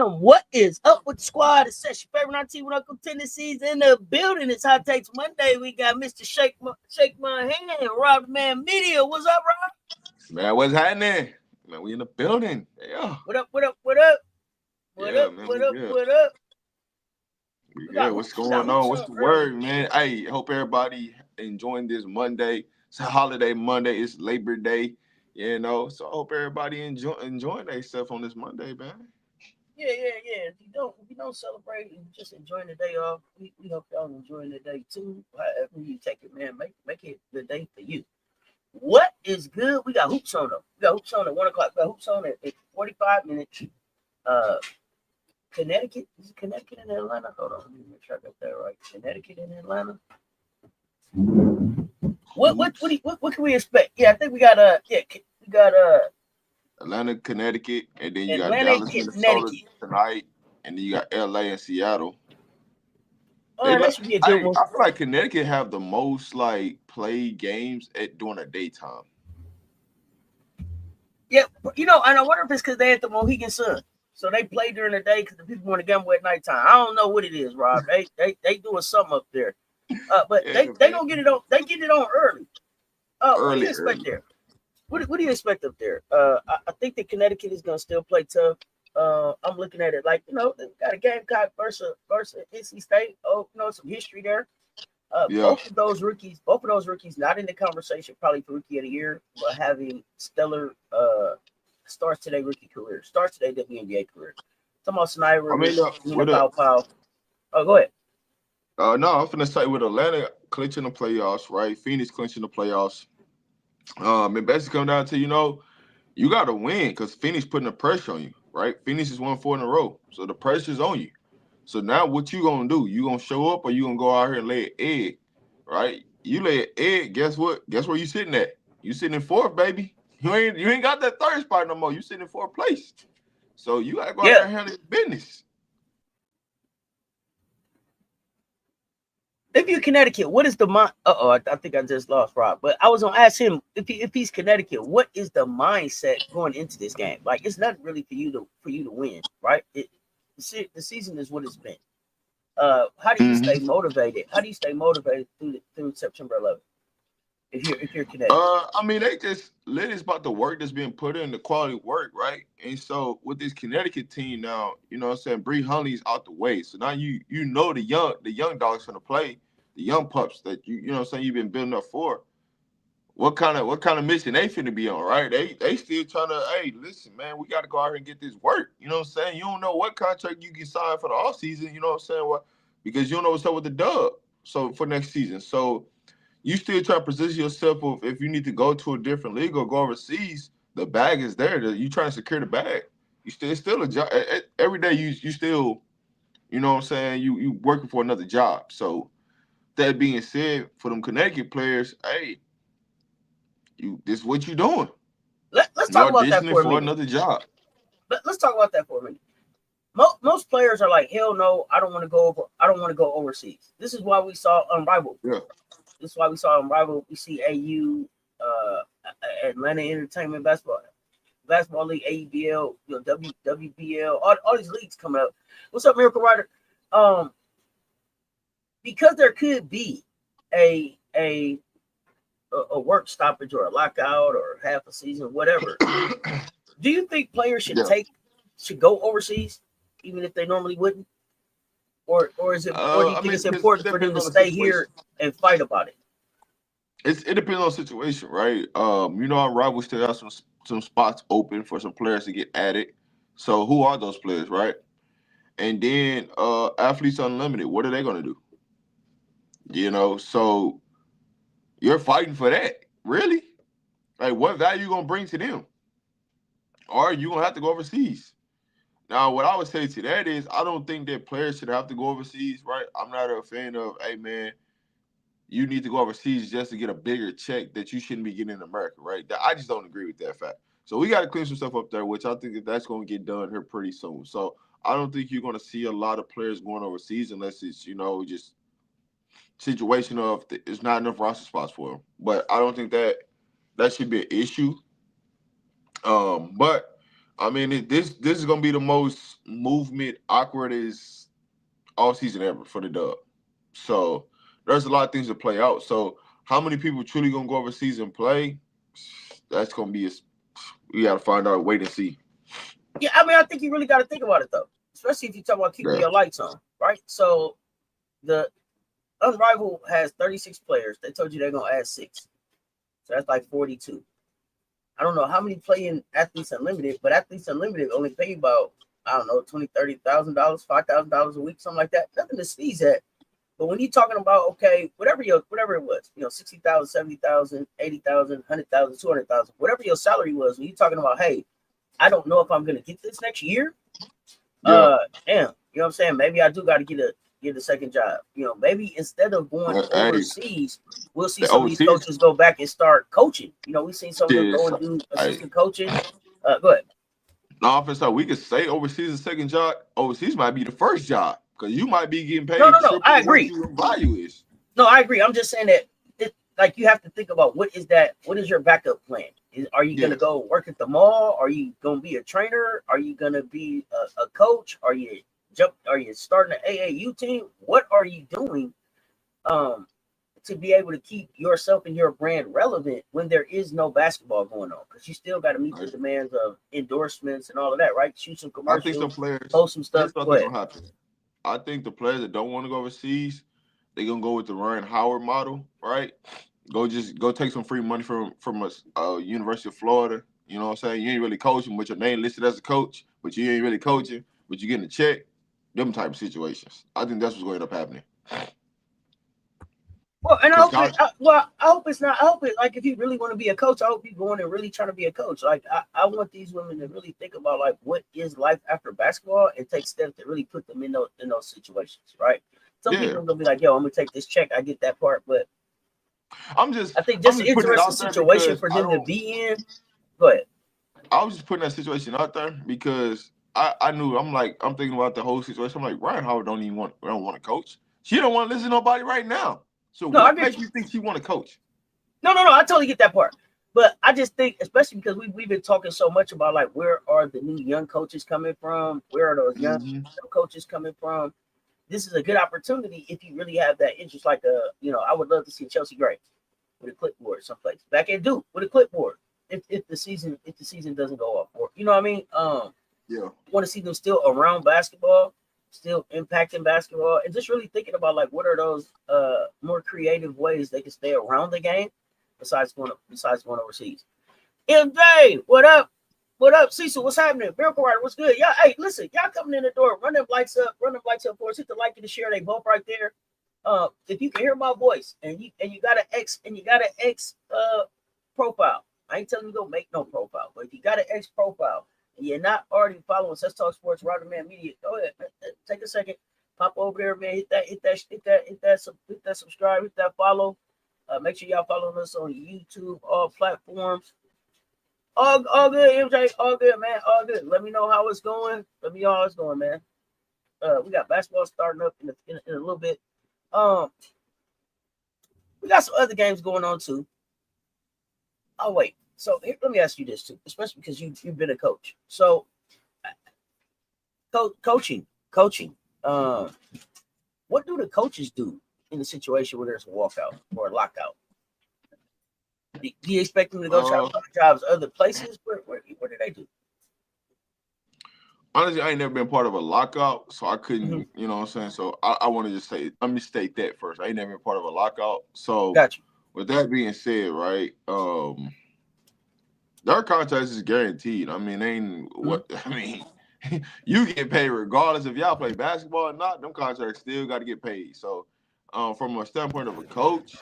What is up with the squad? It's Cess, your favorite auntie with Uncle Tennessee's in the building. It's Hot Takes Monday. We got Mr. Shake My Hand, RobDaManMedia. What's up, Rob? Man, what's happening? Man, we in the building. Yeah. What up? What up? What up? What Yeah, up? man, What we up? good. What up? We good. What's going on? What's the word, man? Hey, hope everybody enjoying this Monday. It's a holiday Monday. It's Labor Day, you know. So I hope everybody enjoying themselves on this Monday, man. Yeah. If you don't celebrate and just enjoying the day off, we hope y'all enjoying the day too. However you take it, man, make it the day for you. What is good? We got hoops on though. We got hoops on at 1 o'clock. We got hoops on at 45 minutes. Connecticut. Is it Connecticut and Atlanta? Hold on, let me make sure I got that right. Connecticut and Atlanta. What can we expect? Yeah, I think we got Atlanta, Connecticut, and then you got Atlanta, Dallas, Minnesota tonight, and then you got LA and Seattle. That should be a good one. I feel like Connecticut have the most played games during the daytime. Yeah, and I wonder if it's because they at the Mohegan Sun, so they play during the day because the people want to gamble at nighttime. I don't know what it is, Rob. They doing something up there, but they gonna get it on. They get it on early. What do you expect there? What do you expect up there? I think that Connecticut is gonna still play tough. I'm looking at it like they got a Gamecock versus NC State. Some history there. Both of those rookies not in the conversation probably for rookie of the year, but having stellar starts to their rookie career, starts to their WNBA career. Talking about Sniper, Powell. Oh, go ahead. No, I'm finna say with Atlanta clinching the playoffs, right? Phoenix clinching the playoffs. It basically come down to you got to win because Phoenix putting the pressure on you, right? Phoenix is 1-4 in a row, so the pressure's on you. So now what you gonna do? You gonna show up or you gonna go out here and lay an egg, right? You lay an egg, guess what? Guess where you sitting at? You sitting in fourth, baby. You ain't got that third spot no more. You sitting in fourth place. So you gotta go out there and handle your business. If you're Connecticut, what is the mind? I think I just lost Rob. But I was gonna ask him if he's Connecticut, what is the mindset going into this game? Like it's not really for you to win, right? The season is what it's been. How do you stay motivated? How do you stay motivated through September 11th? If you're Connecticut, they just it's about the work that's being put in, the quality work, right? And so with this Connecticut team now, you know what I'm saying, Bree Huntley's out the way. So now you know the young dogs gonna play, the young pups that you know what I'm saying you've been building up for. What kind of mission they finna be on, right? They still trying to, hey, listen, man, we got to go out here and get this work. You know what I'm saying? You don't know what contract you can sign for the off season. You know what I'm saying? Because you don't know what's up with the dub. So for next season, so you still try to position yourself if you need to go to a different league or go overseas. The bag is there. You trying to secure the bag. It's still a job. Every day you still, you know what I'm saying? You working for another job. So that being said, for them Connecticut players, hey. This is what you doing. Let's talk about that for a minute. Another job. Let's talk about that for a minute. Most players are like, hell no, I don't want to go overseas. This is why we saw Unrivaled. Yeah. This is why we saw Unrivaled. We see AU, Atlanta Entertainment Basketball League, AEBL, WBL, all these leagues coming up. What's up, Miracle Rider? Because there could be a work stoppage or a lockout or half a season, whatever. Do you think players should go overseas, even if they normally wouldn't? Or is it? Or do you think it's important for them to stay here and fight about it? It depends on the situation, right? Our rival still has some spots open for some players to get added. So who are those players, right? And then Athletes Unlimited, what are they going to do? So you're fighting for that, really? Like, what value you gonna bring to them? Or you gonna have to go overseas? Now, what I would say to that is, I don't think that players should have to go overseas, right? I'm not a fan of, hey man, you need to go overseas just to get a bigger check that you shouldn't be getting in America, right? I just don't agree with that fact. So we got to clean some stuff up there, which I think that's going to get done here pretty soon. So I don't think you're going to see a lot of players going overseas unless it's, just situation of it's not enough roster spots for them. But I don't think that should be an issue. But I mean, this is going to be the most movement awkward as all season ever for the Dub. So there's a lot of things to play out. So how many people truly gonna go overseas and play? That's gonna be we gotta find out. Wait and see. Yeah, I mean, I think you really got to think about it though, especially if you talk about keeping your lights on, right? So the Unrivaled has 36 players. They told you they're gonna add 6, so that's like 42. I don't know how many play in Athletes Unlimited, but Athletes Unlimited only pay about, I don't know, $20,000, $30,000, $5,000 a week, something like that. Nothing to sneeze at. But when you're talking about, okay, whatever it was, 60,000, 70,000, 80,000, 100,000, 200,000, whatever your salary was, when you're talking about, hey, I don't know if I'm gonna get this next year. Damn, you know what I'm saying? Maybe I do got to get a second job. Maybe instead of going overseas, we'll see some of these coaches go back and start coaching. We've seen some of them go and do assistant coaching. Go ahead. No, offense, we could say overseas a second job. Overseas might be the first job because you might be getting paid. No. I agree. What your value is. No, I agree. I'm just saying that you have to think about what is your backup plan? Are you going to go work at the mall? Are you going to be a trainer? Are you going to be a coach? Are you starting an AAU team? What are you doing to be able to keep yourself and your brand relevant when there is no basketball going on? Because you still got to meet the demands of endorsements and all of that, right? Shoot some commercials, I think some players post some stuff. I think the players that don't want to go overseas, they're gonna go with the Ryan Howard model, right? Go take some free money from a University of Florida. You know what I'm saying? You ain't really coaching, but your name listed as a coach, but you ain't really coaching, but you getting a check. Them type of situations. I think that's what's going to end up happening. Well, and I hope it's not. I hope it, like, if you really want to be a coach, I hope you go in and really try to be a coach. Like, I want these women to really think about, like, what is life after basketball and take steps to really put them in those situations, right? Some people are gonna be like, yo, I'm gonna take this check, I get that part, but I think just an interesting situation for them to be in. Go ahead. I was just putting that situation out there because I knew I'm thinking about the whole situation. I'm like, Ryan Howard don't want to coach. She don't want to listen to nobody right now. So what makes you think she want to coach? No. I totally get that part. But I just think, especially because we've been talking so much about, like, where are the new young coaches coming from? Where are those young coaches coming from? This is a good opportunity if you really have that interest. Like, I would love to see Chelsea Gray with a clipboard someplace. Back at Duke with a clipboard. If the season doesn't go off, or you know what I mean? I want to see them still around basketball, still impacting basketball, and just really thinking about, like, what are those more creative ways they can stay around the game besides going overseas. MJ, what up? What up, Cecil? What's happening? Miracle Rider, what's good? Yeah, hey, listen, y'all coming in the door, run them lights up for us. Hit the like and the share. They both right there. If you can hear my voice and you got an X profile. I ain't telling you to go make no profile, but if you got an X profile and you're not already following CessTalksSports, RobDaManMedia, go ahead, take a second, pop over there, man. Hit that subscribe, hit that follow. Make sure y'all following us on YouTube, all platforms. All good, MJ. All good, man. All good. Let me know how it's going. Man. We got basketball starting up in a little bit. We got some other games going on too. Oh, wait. So let me ask you this too, especially because you've been a coach. So, coaching. What do the coaches do in a situation where there's a walkout or a lockout? Do you expect them to go try to find jobs other places? What do they do? Honestly, I ain't never been part of a lockout, so I couldn't, you know what I'm saying? So I want to just say, let me state that first. I ain't never been part of a lockout. So gotcha. With that being said, right, their contract is guaranteed. I mean, you get paid regardless if y'all play basketball or not. Them contracts still got to get paid. So from a standpoint of a coach,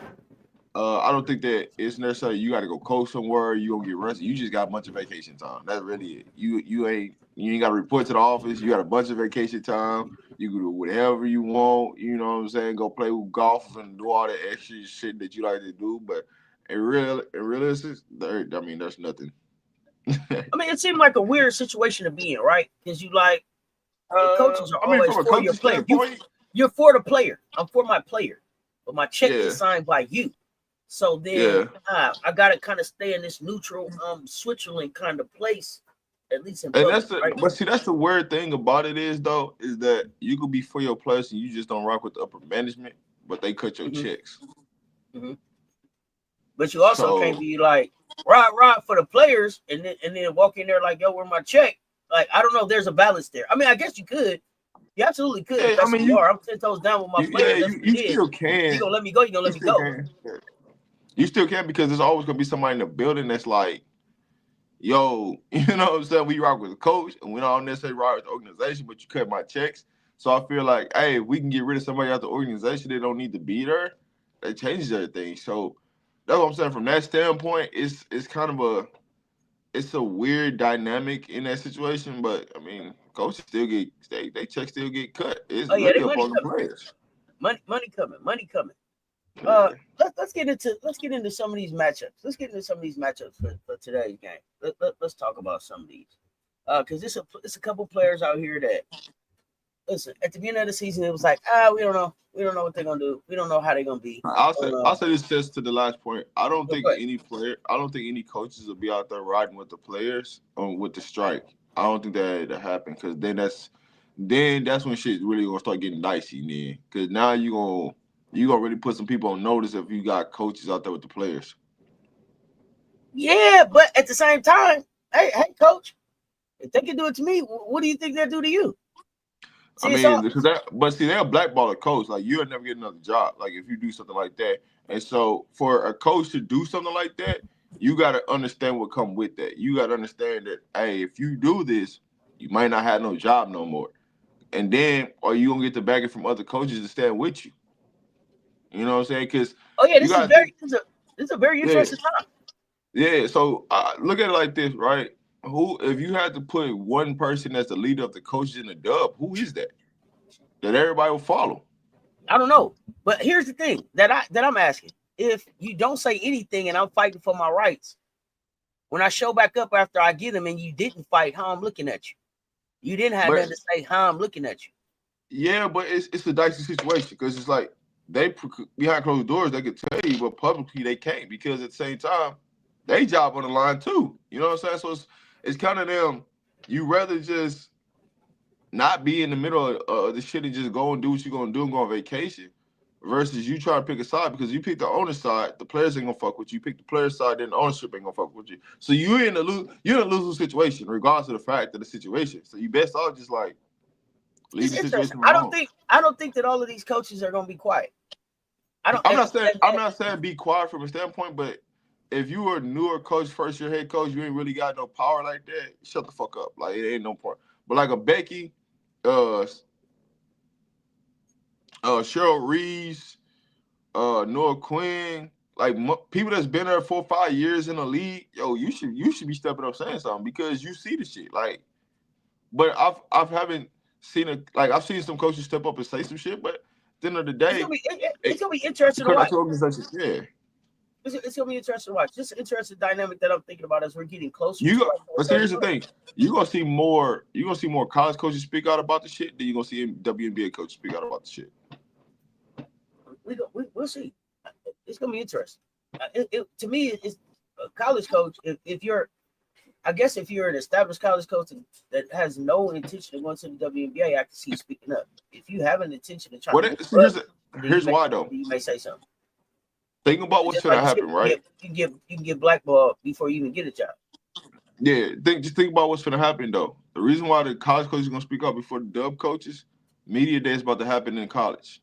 I don't think that it's necessarily you got to go coach somewhere. You gonna get rested. You just got a bunch of vacation time. That's really it. You ain't got to report to the office. You got a bunch of vacation time. You can do whatever you want. You know what I'm saying? Go play with golf and do all the extra shit that you like to do. But in realistic, there's nothing. I mean, it seemed like a weird situation to be in, right? Because you like the coaches are always for your player. You're for the player. I'm for my player, but my check is signed by you. So then I gotta kind of stay in this neutral Switzerland kind of place at least in And public, right? but see, that's the weird thing about it is that you could be for your players and you just don't rock with the upper management, but they cut your checks. Mm-hmm. But you also So, can't be like rah for the players and then walk in there like, yo, where's my check? Like, I don't know if there's a balance there. I mean, I guess you could. You absolutely could. yeah, If that's I mean, who you are. I'm 10 toes down with my players. That's what you it is. still can. You gonna let me go? You gonna let me go? Can. You still can because there's always gonna be somebody in the building that's like, yo, you know what I'm saying? We rock with the coach and we don't necessarily rock with the organization, but you cut my checks. So I feel like, hey, if we can get rid of somebody out the organization, they don't need to be there. That changes everything. So that's what I'm saying. From that standpoint, it's kind of a weird dynamic in that situation. But I mean, coaches still get they checks still get cut. It's Oh yeah, really they up money on the coming. players. Money coming. Yeah. Let's get into some of these matchups. Let's get into some of these matchups for today's game. Let's talk about some of these. Because it's a couple players out here that listen, at the beginning of the season, it was like, we don't know what they're gonna do. We don't know how they're gonna be. I'll say this just to the last point. I don't think ahead. any coaches will be out there riding with the players with the strike. I don't think that'll happen because then that's when shit really gonna start getting dicey then. Because now you gonna really put some people on notice if you got coaches out there with the players. Yeah, but at the same time, hey, coach, if they can do it to me, what do you think they'll do to you? See, I mean, they're a blackball coach. Like you'll never get another job. Like if you do something like that. And so for a coach to do something like that, you got to understand what come with that. You got to understand that, hey, if you do this, you might not have no job no more. And then, are you gonna get the backing from other coaches to stand with you? You know what I'm saying? Because this is a very interesting time. Yeah. So look at it like this, right? If you had to put one person as the leader of the coaches in the dub, who is that? That everybody will follow. I don't know, but here's the thing that I'm asking: if you don't say anything and I'm fighting for my rights, when I show back up after I get them and you didn't fight, how I'm looking at you? You didn't have nothing to say. How I'm looking at you? Yeah, but it's a dicey situation because it's like they behind closed doors they could tell you, but publicly they can't because at the same time they job on the line too. You know what I'm saying? So it's kind of them. You rather just not be in the middle of the shit and just go and do what you're gonna do and go on vacation, versus you try to pick a side because you pick the owner's side, the players ain't gonna fuck with you. You pick the player's side, then the ownership ain't gonna fuck with you. So you're in a lose situation, regardless of the fact of the situation. So you best off just like leave the situation alone. I don't think that all of these coaches are gonna be quiet. I'm not saying be quiet from a standpoint, but if you were a newer coach, first year head coach, you ain't really got no power like that. Shut the fuck up. Like it ain't no point. But like a Becky, Cheryl Reeves, Noah Quinn, like people that's been there 4 or 5 years in the league, yo, you should be stepping up saying something because you see the shit. Like, but I've haven't seen I've seen some coaches step up and say some shit, but at the end of the day, it's gonna be interesting to watch. Yeah. It's gonna be interesting to watch. Just an interesting dynamic that I'm thinking about as we're getting closer. But here's the thing: you're gonna see more college coaches speak out about the shit than you're gonna see WNBA coaches speak out about the shit. We'll see. It's gonna be interesting. To me, it's a college coach. If you're an established college coach that has no intention of going to the WNBA, I can see you speaking up. If you have an intention of trying here's why though. You may say something. Think about what's gonna happen, right? You can get blackballed before you even get a job. Yeah, just think about what's gonna happen though. The reason why the college coaches are gonna speak up before the dub coaches, media day is about to happen in college.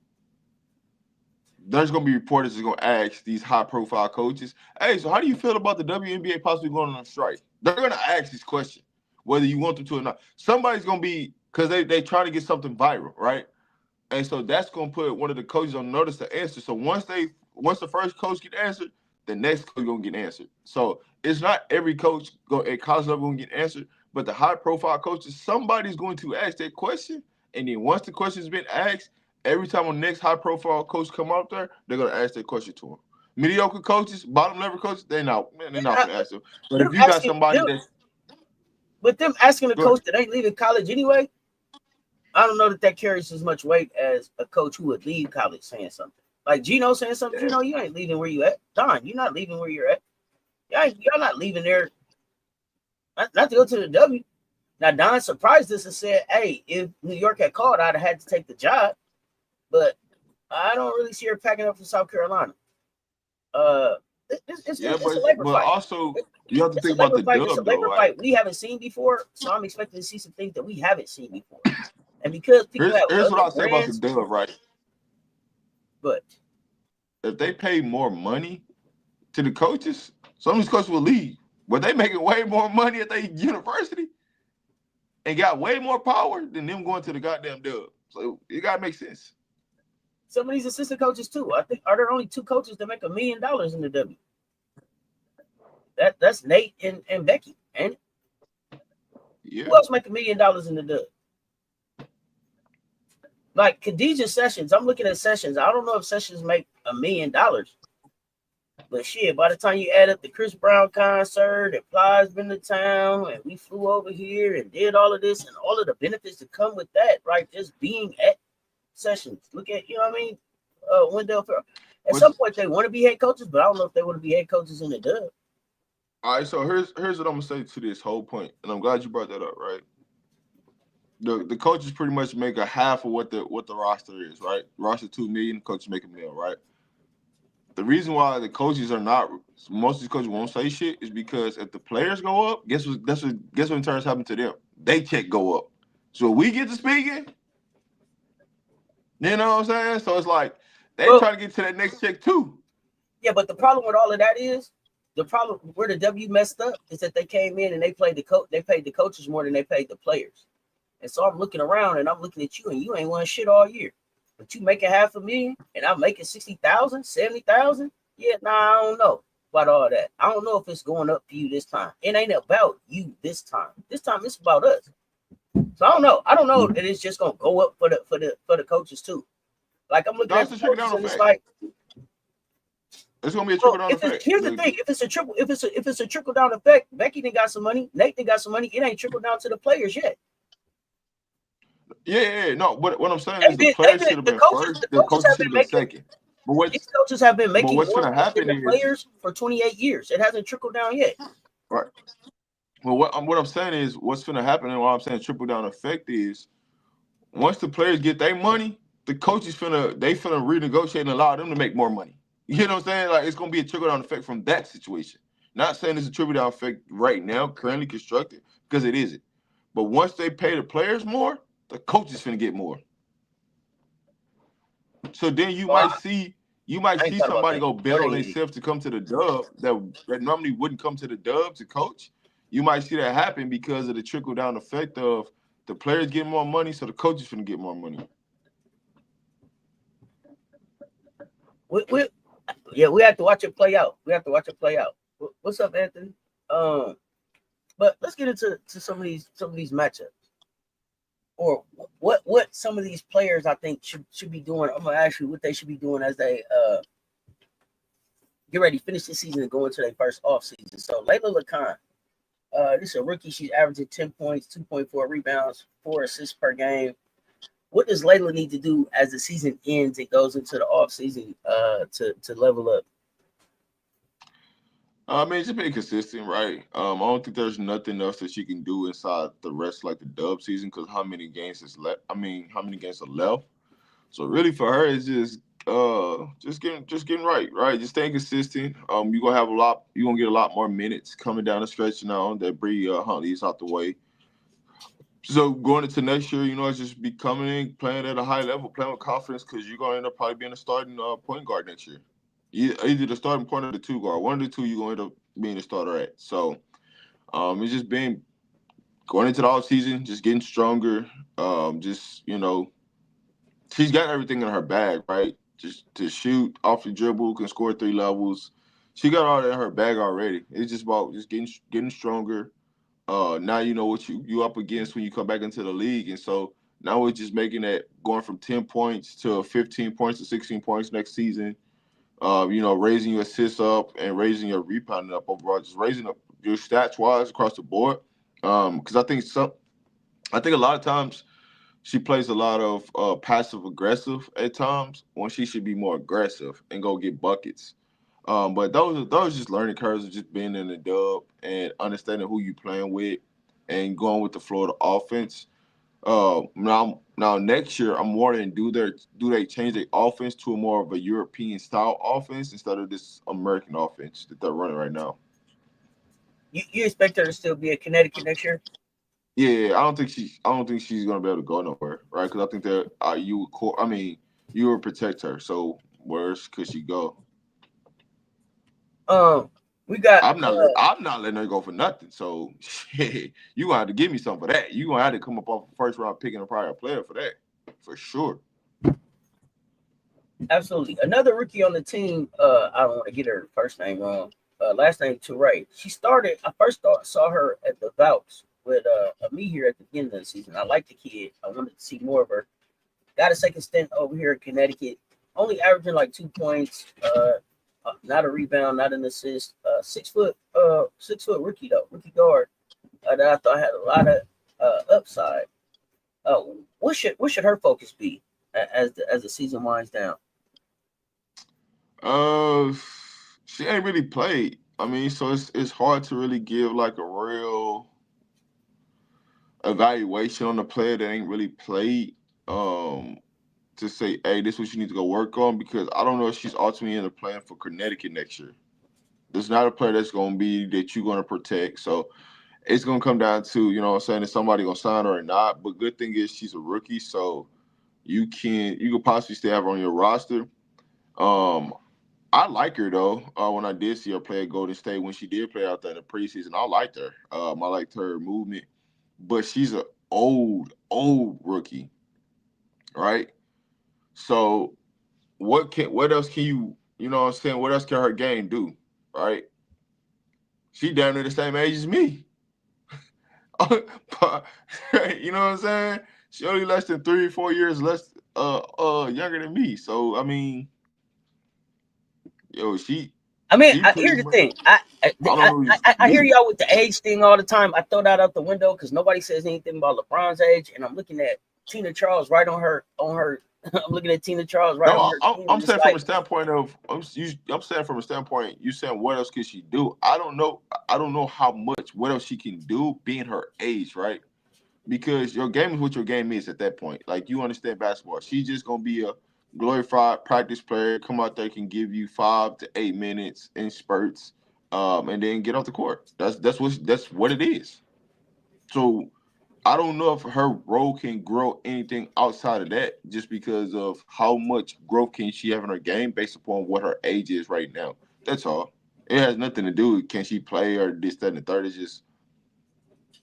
There's gonna be reporters that's gonna ask these high profile coaches, hey, so how do you feel about the WNBA possibly going on a strike? They're gonna ask this question, whether you want them to or not. Somebody's gonna be because they trying to get something viral, right? And so that's gonna put one of the coaches on notice to answer. So once the first coach get answered, the next coach gonna get answered. So it's not every coach at college level gonna get answered, but the high profile coaches, somebody's going to ask that question. And then once the question's been asked, every time a next high profile coach come out there, they're gonna ask that question to him. Mediocre coaches, bottom level coaches, they're not gonna ask them. But if you got somebody but them asking a coach that ain't leaving college anyway, I don't know that carries as much weight as a coach who would leave college saying something. Like Gino saying something. Gino, you ain't leaving where you at. Don, you're not leaving where you're at. Y'all not leaving there. Not to go to the W. Now, Don surprised us and said, hey, if New York had called, I'd have had to take the job. But I don't really see her packing up for South Carolina. It's a labor fight. Also, you have to think about the dub, It's a labor fight we haven't seen before, so I'm expecting to see some things that we haven't seen before. And because people here's what I'll say about the dub, right? But if they pay more money to the coaches, some of these coaches will leave. But they making way more money at their university and got way more power than them going to the goddamn dub. So it gotta make sense. Some of these assistant coaches too. I think are there only 2 coaches that make $1 million in the W? That's Nate and Becky, ain't it? Yeah. Who else make $1 million in the dub? Like Khadijah Sessions. I'm looking at Sessions. I don't know if Sessions make $1 million. But shit, by the time you add up the Chris Brown concert, and Plies been to town, and we flew over here and did all of this, and all of the benefits that come with that, right? Just being at Sessions. Look at, you know what I mean? Wendell Farrell. At some point, they want to be head coaches, but I don't know if they want to be head coaches in the dub. All right, so here's what I'm gonna say to this whole point, and I'm glad you brought that up, right? The coaches pretty much make a half of what the roster is, right? Roster $2 million, coaches make $1 million, right? The reason why the coaches are not, most of these coaches won't say shit is because if the players go up, guess what in turn happen to them? They check go up. So we get to speaking, you know what I'm saying? So it's like they try to get to that next check too. Yeah, but the problem with all of that is the problem where the W messed up is that they came in and they paid the coaches more than they paid the players. And so I'm looking around and I'm looking at you and you ain't won shit all year. But you making $500,000 and I'm making 60,000, 70,000. Yeah, I don't know about all that. I don't know if it's going up for you this time. It ain't about you this time. This time it's about us. So I don't know. I don't know that it's just gonna go up for the coaches too. Like I'm looking at the coaches and it's like it's gonna be a trickle down effect. Here's the thing: if it's a trickle down effect, Becky done got some money, Nate done got some money. It ain't trickled down to the players yet. Yeah. No, what I'm saying is the players should have been first. The coaches should have been second. But these coaches have been making what's going to happen is players for 28 years. It hasn't trickled down yet. Right. Well, what I'm saying is what's going to happen, and why I'm saying trickle down effect is once the players get their money, the coaches finna renegotiate and allow them to make more money. You know what I'm saying? Like it's going to be a trickle down effect from that situation. Not saying it's a trickle down effect right now, currently constructed, because it isn't. But once they pay the players more, the coaches finna get more. So then you might see somebody go bet on themselves to come to the dub that normally wouldn't come to the dub to coach. You might see that happen because of the trickle down effect of the players getting more money, so the coaches finna get more money. We have to watch it play out. What's up, Anthony? But let's get into some of these matchups. Or what some of these players I think should be doing. I'm gonna ask you what they should be doing as they get ready to finish the season and go into their first off season. So Layla Lacan, this is a rookie. She's averaging 10 points, 2.4 rebounds, 4 assists per game. What does Layla need to do as the season ends and goes into the off season to level up? I mean, just being consistent, right? I don't think there's nothing else that she can do inside the rest, like the dub season, because how many games is left? I mean, how many games are left? So really, for her, it's just getting right? Just staying consistent. You're gonna get a lot more minutes coming down the stretch now that Bree Huntley's out the way. So going into next year, it's just be coming in, playing at a high level, playing with confidence, because you're gonna end up probably being a starting point guard next year. Either the starting point or the 2 guard. One of the 2 you're going to end up being the starter at. So it's just been going into the off season, just getting stronger. She's got everything in her bag, right? Just to shoot off the dribble, can score 3 levels. She got all that in her bag already. It's just about just getting stronger. Now you know what you up against when you come back into the league, and so now we're just making that going from 10 points to 15 points to 16 points next season. Raising your assists up and raising your rebounding up overall, just raising up your stats wise across the board. Because I think a lot of times she plays a lot of passive aggressive at times when she should be more aggressive and go get buckets. But those are just learning curves of just being in the dub and understanding who you playing with. and going with the flow of the offense. Now next year, I'm wondering, do they change their offense to a more of a European style offense instead of this American offense that they're running right now? You expect her to still be at Connecticut next year? Yeah, I don't think she's gonna be able to go nowhere, right? Because I think that you would protect her. So where could she go? We got I'm not letting her go for nothing. So you gonna have to give me something for that. You gonna have to come up off the first round picking a prior player for that, for sure. absolutely another rookie on the team. I don't want to get her first name wrong. Last name Toure. She started. I first saw her at the Valks with me here at the beginning of the season. I like the kid. I wanted to see more of her. Got a second stint over here in Connecticut. Only averaging like 2 points. Not a rebound, not an assist. 6 foot rookie though, rookie guard. That I thought had a lot of upside. What should her focus be as the season winds down? She ain't really played. I mean, so it's hard to really give like a real evaluation on the player that ain't really played. To say, hey, this is what you need to go work on, because I don't know if she's ultimately in the plan for Connecticut next year. There's not a player that's going to be that you're going to protect. So it's going to come down to, you know what I'm saying, is somebody going to sign her or not. But good thing is she's a rookie, so you could possibly still have her on your roster. I like her, though. When I did see her play at Golden State, when she did play out there in the preseason, I liked her. I liked her movement. But she's an old rookie, right? So what else can you know what I'm saying? What else can her game do, right? She damn near the same age as me. But, you know what I'm saying? She only less than 3 or 4 years less younger than me. So I mean, yo, Here's the much, thing. I hear y'all with the age thing all the time. I throw that out the window because nobody says anything about LeBron's age, and I'm looking at Tina Charles right on her. I'm looking at Tina Charles right on her. I'm saying from a standpoint of I'm saying from a standpoint. You saying what else can she do? I don't know. I don't know how much. What else she can do being her age, right? Because your game is what your game is at that point. Like, you understand basketball. She's just gonna be a glorified practice player. Come out there, can give you 5 to 8 minutes in spurts, and then get off the court. That's what it is. So I don't know if her role can grow anything outside of that, just because of how much growth can she have in her game based upon what her age is right now. That's all. It has nothing to do with can she play or this, that, and the third. It's just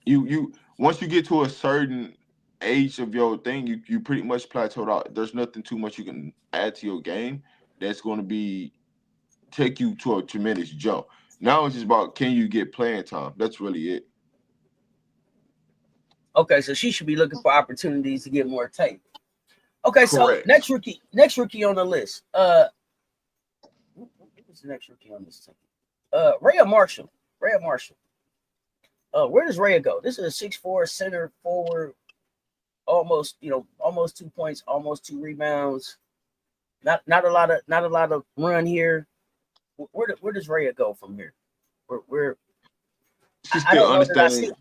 you once you get to a certain age of your thing, you pretty much plateaued out. There's nothing too much you can add to your game that's going to be take you to a tremendous jump. Now it's just about, can you get playing time? That's really it. Okay, so she should be looking for opportunities to get more tape. Okay, Correct. so next rookie on the list. Who's the next rookie on this team? Rhea Marshall. Where does Rhea go? This is a 6'4" center forward, almost 2 points, almost 2 rebounds. Not a lot of run here. Where does Rhea go from here? Where I don't know that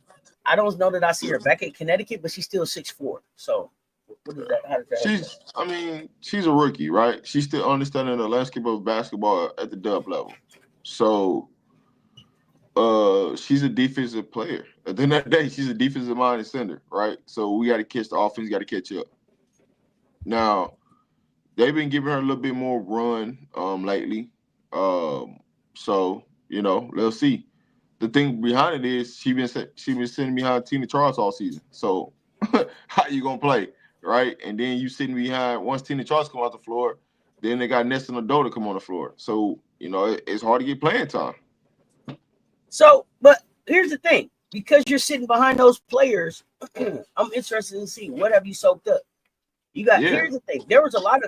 I don't know that I see her back at Connecticut, but she's still 6'4". So what is that? How does that she's a rookie, right? She's still understanding the landscape of basketball at the dub level. So she's a defensive player. At the end of the day, she's a defensive minded center, right? So we got to catch the offense, got to catch up. Now, they've been giving her a little bit more run lately. So, let's see. The thing behind it is she been sitting behind Tina Charles all season. So how you gonna play, right? And then you sitting behind, once Tina Charles come off the floor, then they got Nessa Nadeau to come on the floor. So it's hard to get playing time. So, but here's the thing: because you're sitting behind those players, I'm interested in see what have you soaked up. Here's the thing: there's a lot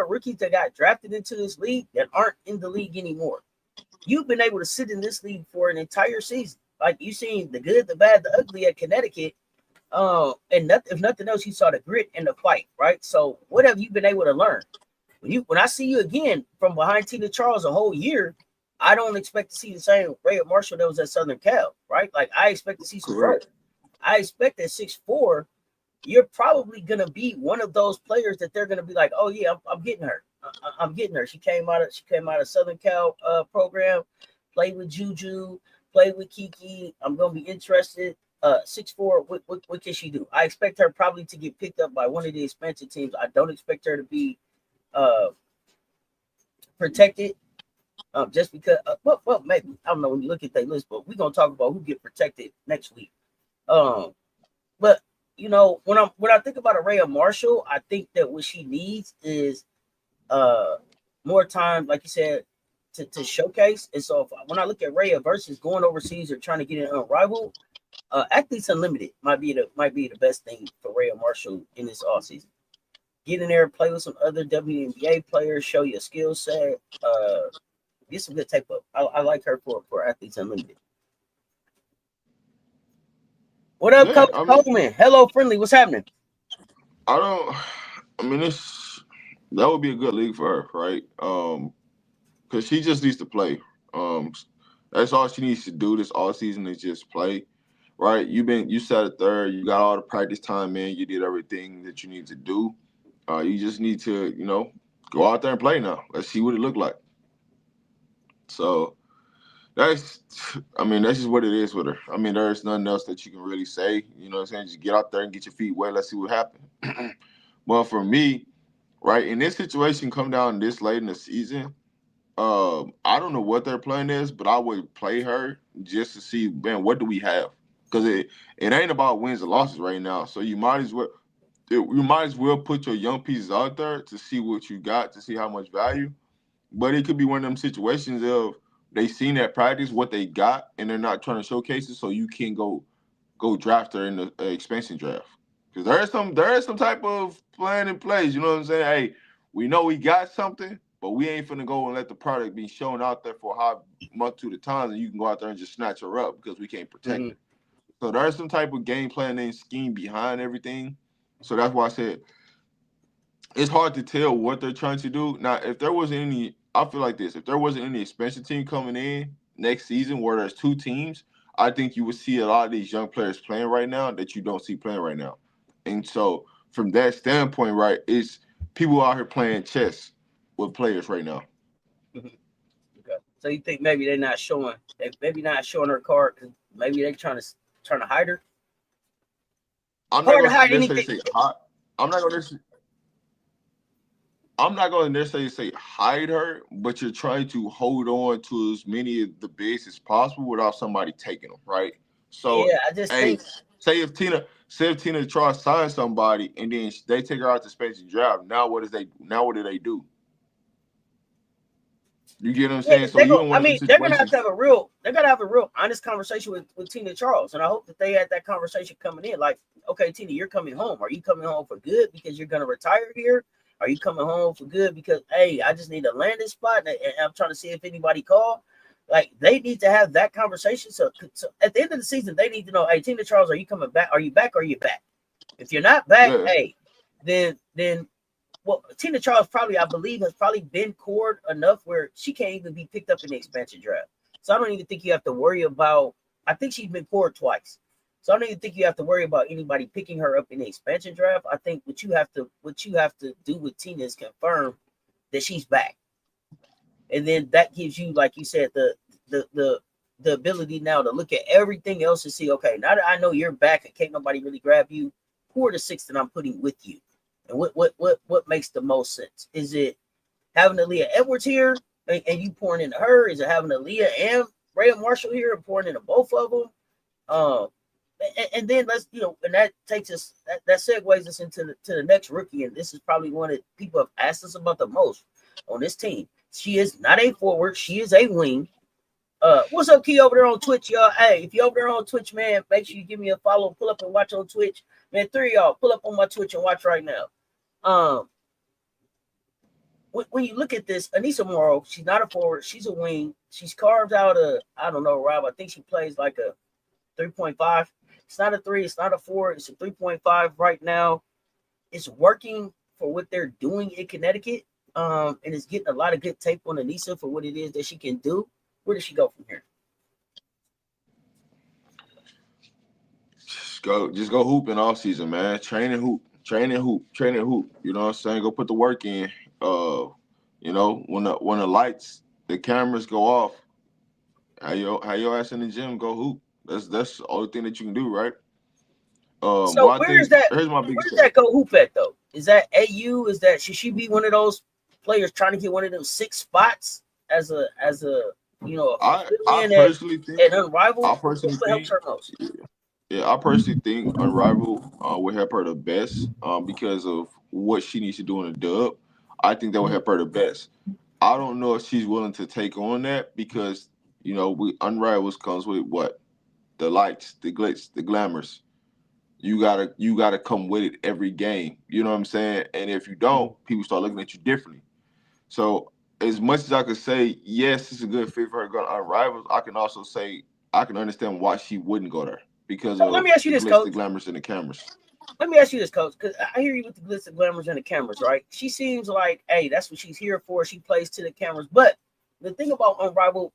of rookies that got drafted into this league that aren't in the league anymore. You've been able to sit in this league for an entire season. Like, you seen the good, the bad, the ugly at Connecticut. And if nothing else, you saw the grit and the fight, right? So what have you been able to learn? When I see you again from behind Tina Charles a whole year, I don't expect to see the same Rhea Marshall that was at Southern Cal, right? Like, I expect to see some growth. I expect at 6'4", you're probably going to be one of those players that they're going to be like, oh yeah, I'm getting her. I'm getting her. She came out of Southern Cal program, played with Juju, played with Kiki. I'm going to be interested. 6'4", what can she do? I expect her probably to get picked up by one of the expansion teams. I don't expect her to be protected. Just because, well, maybe I don't know when you look at their list, but we're gonna talk about who get protected next week. But you know, when I think about Araya Marshall, I think that what she needs is more time, like you said, to showcase. And so when I look at Rhea versus going overseas or trying to get it unrivaled, Athletes Unlimited might be the best thing for Rhea Marshall in this offseason. Get in there, play with some other WNBA players, show your skill set. Get some good tape up. I like her for Athletes Unlimited. What up, Coach Coleman? Hello, friendly. What's happening? That would be a good league for her, right? Because she just needs to play. That's all she needs to do this all season is just play, right? You sat at third, you got all the practice time in, you did everything that you need to do. You just need to, go out there and play now. Let's see what it looked like. So that's just what it is with her. There's nothing else that you can really say. You know what I'm saying? Just get out there and get your feet wet. Let's see what happens. Well, for me, right, in this situation, come down this late in the season, I don't know what their plan is, but I would play her just to see, man, what do we have? Because it ain't about wins and losses right now. So you might as well put your young pieces out there to see what you got, to see how much value. But it could be one of them situations of they seen at practice what they got, and they're not trying to showcase it, so you can go draft her in the expansion draft. Because there is some type of plan in place. You know what I'm saying? Hey, we know we got something, but we ain't finna go and let the product be shown out there for a high multitude of times, and you can go out there and just snatch her up because we can't protect her. So there's some type of game plan and scheme behind everything. So that's why I said it's hard to tell what they're trying to do. Now, if there wasn't any, I feel like this, if there wasn't any expansion team coming in next season where there's two teams, I think you would see a lot of these young players playing right now that you don't see playing right now. And so from that standpoint, right, it's people out here playing chess with players right now. Okay. So you think maybe they're not showing her card because maybe they're trying to hide her? I'm not going to necessarily say hide. I'm not going to necessarily say hide her, but you're trying to hold on to as many of the bigs as possible without somebody taking them, right? So, yeah, I just think. Say if Tina tries to sign somebody and then they take her out to expansion draft, now what do they do? You get what I'm saying? So you don't want they're gonna have to have a real honest conversation with Tina Charles, and I hope that they had that conversation coming in. Like, okay, Tina, you're coming home. Are you coming home for good because you're gonna retire here? Are you coming home for good because, hey, I just need a landing spot and I'm trying to see if anybody called? Like, they need to have that conversation. So at the end of the season, they need to know, hey, Tina Charles, are you coming back? Are you back or are you back? If you're not back, hey, then well, Tina Charles I believe, has probably been cored enough where she can't even be picked up in the expansion draft. So I don't even think you have to worry about, I think she's been cored twice. So I don't even think you have to worry about anybody picking her up in the expansion draft. I think what you have to do with Tina is confirm that she's back. And then that gives you, like you said, the ability now to look at everything else and see, okay, now that I know you're back and can't nobody really grab you, who are the six that I'm putting with you? And what makes the most sense? Is it having Aaliyah Edwards here and you pouring into her? Is it having Aaliyah and Rhea Marshall here and pouring into both of them? And then let's, and that takes us, that segues us into the next rookie. And this is probably one that people have asked us about the most on this team. She is not a forward. She is a wing. What's up, Key, over there on Twitch, y'all? Hey, if you're over there on Twitch, man, make sure you give me a follow, pull up and watch on Twitch. Man, 3 of y'all, pull up on my Twitch and watch right now. When you look at this, Anissa Morrow, she's not a forward. She's a wing. She's carved out I don't know, Rob. I think she plays like a 3.5. It's not a 3. It's not a 4. It's a 3.5 right now. It's working for what they're doing in Connecticut. And it's getting a lot of good tape on Anissa for what it is that she can do. Where does she go from here? Just go hoop in off season, man. Train and hoop. You know what I'm saying? Go put the work in. You know, when the lights, the cameras go off, have your ass in the gym, go hoop. That's the only thing that you can do, right? So But I think here's my biggest where's that go hoop at though? Is that AU? Is that should she be one of those players trying to get one of them 6 spots as a I personally think and Unrivaled? I personally What helps think her most? yeah, I personally think Unrivaled would help her the best because of what she needs to do in the dub. I think that would help her the best. I don't know if she's willing to take on that because Unrivaled comes with what? The lights, the glitz, the glamours. You gotta come with it every game. You know what I'm saying? And if you don't, people start looking at you differently. So as much as I could say, yes, it's a good fit for her to go to Unrivaled, I can also say I can understand why she wouldn't go there because So let of me ask you the this, glitz, the coach. glamours, and the cameras. Let me ask you this, coach, because I hear you with the glitz and glamours and the cameras, right? She seems like, hey, that's what she's here for. She plays to the cameras. But the thing about Unrivaled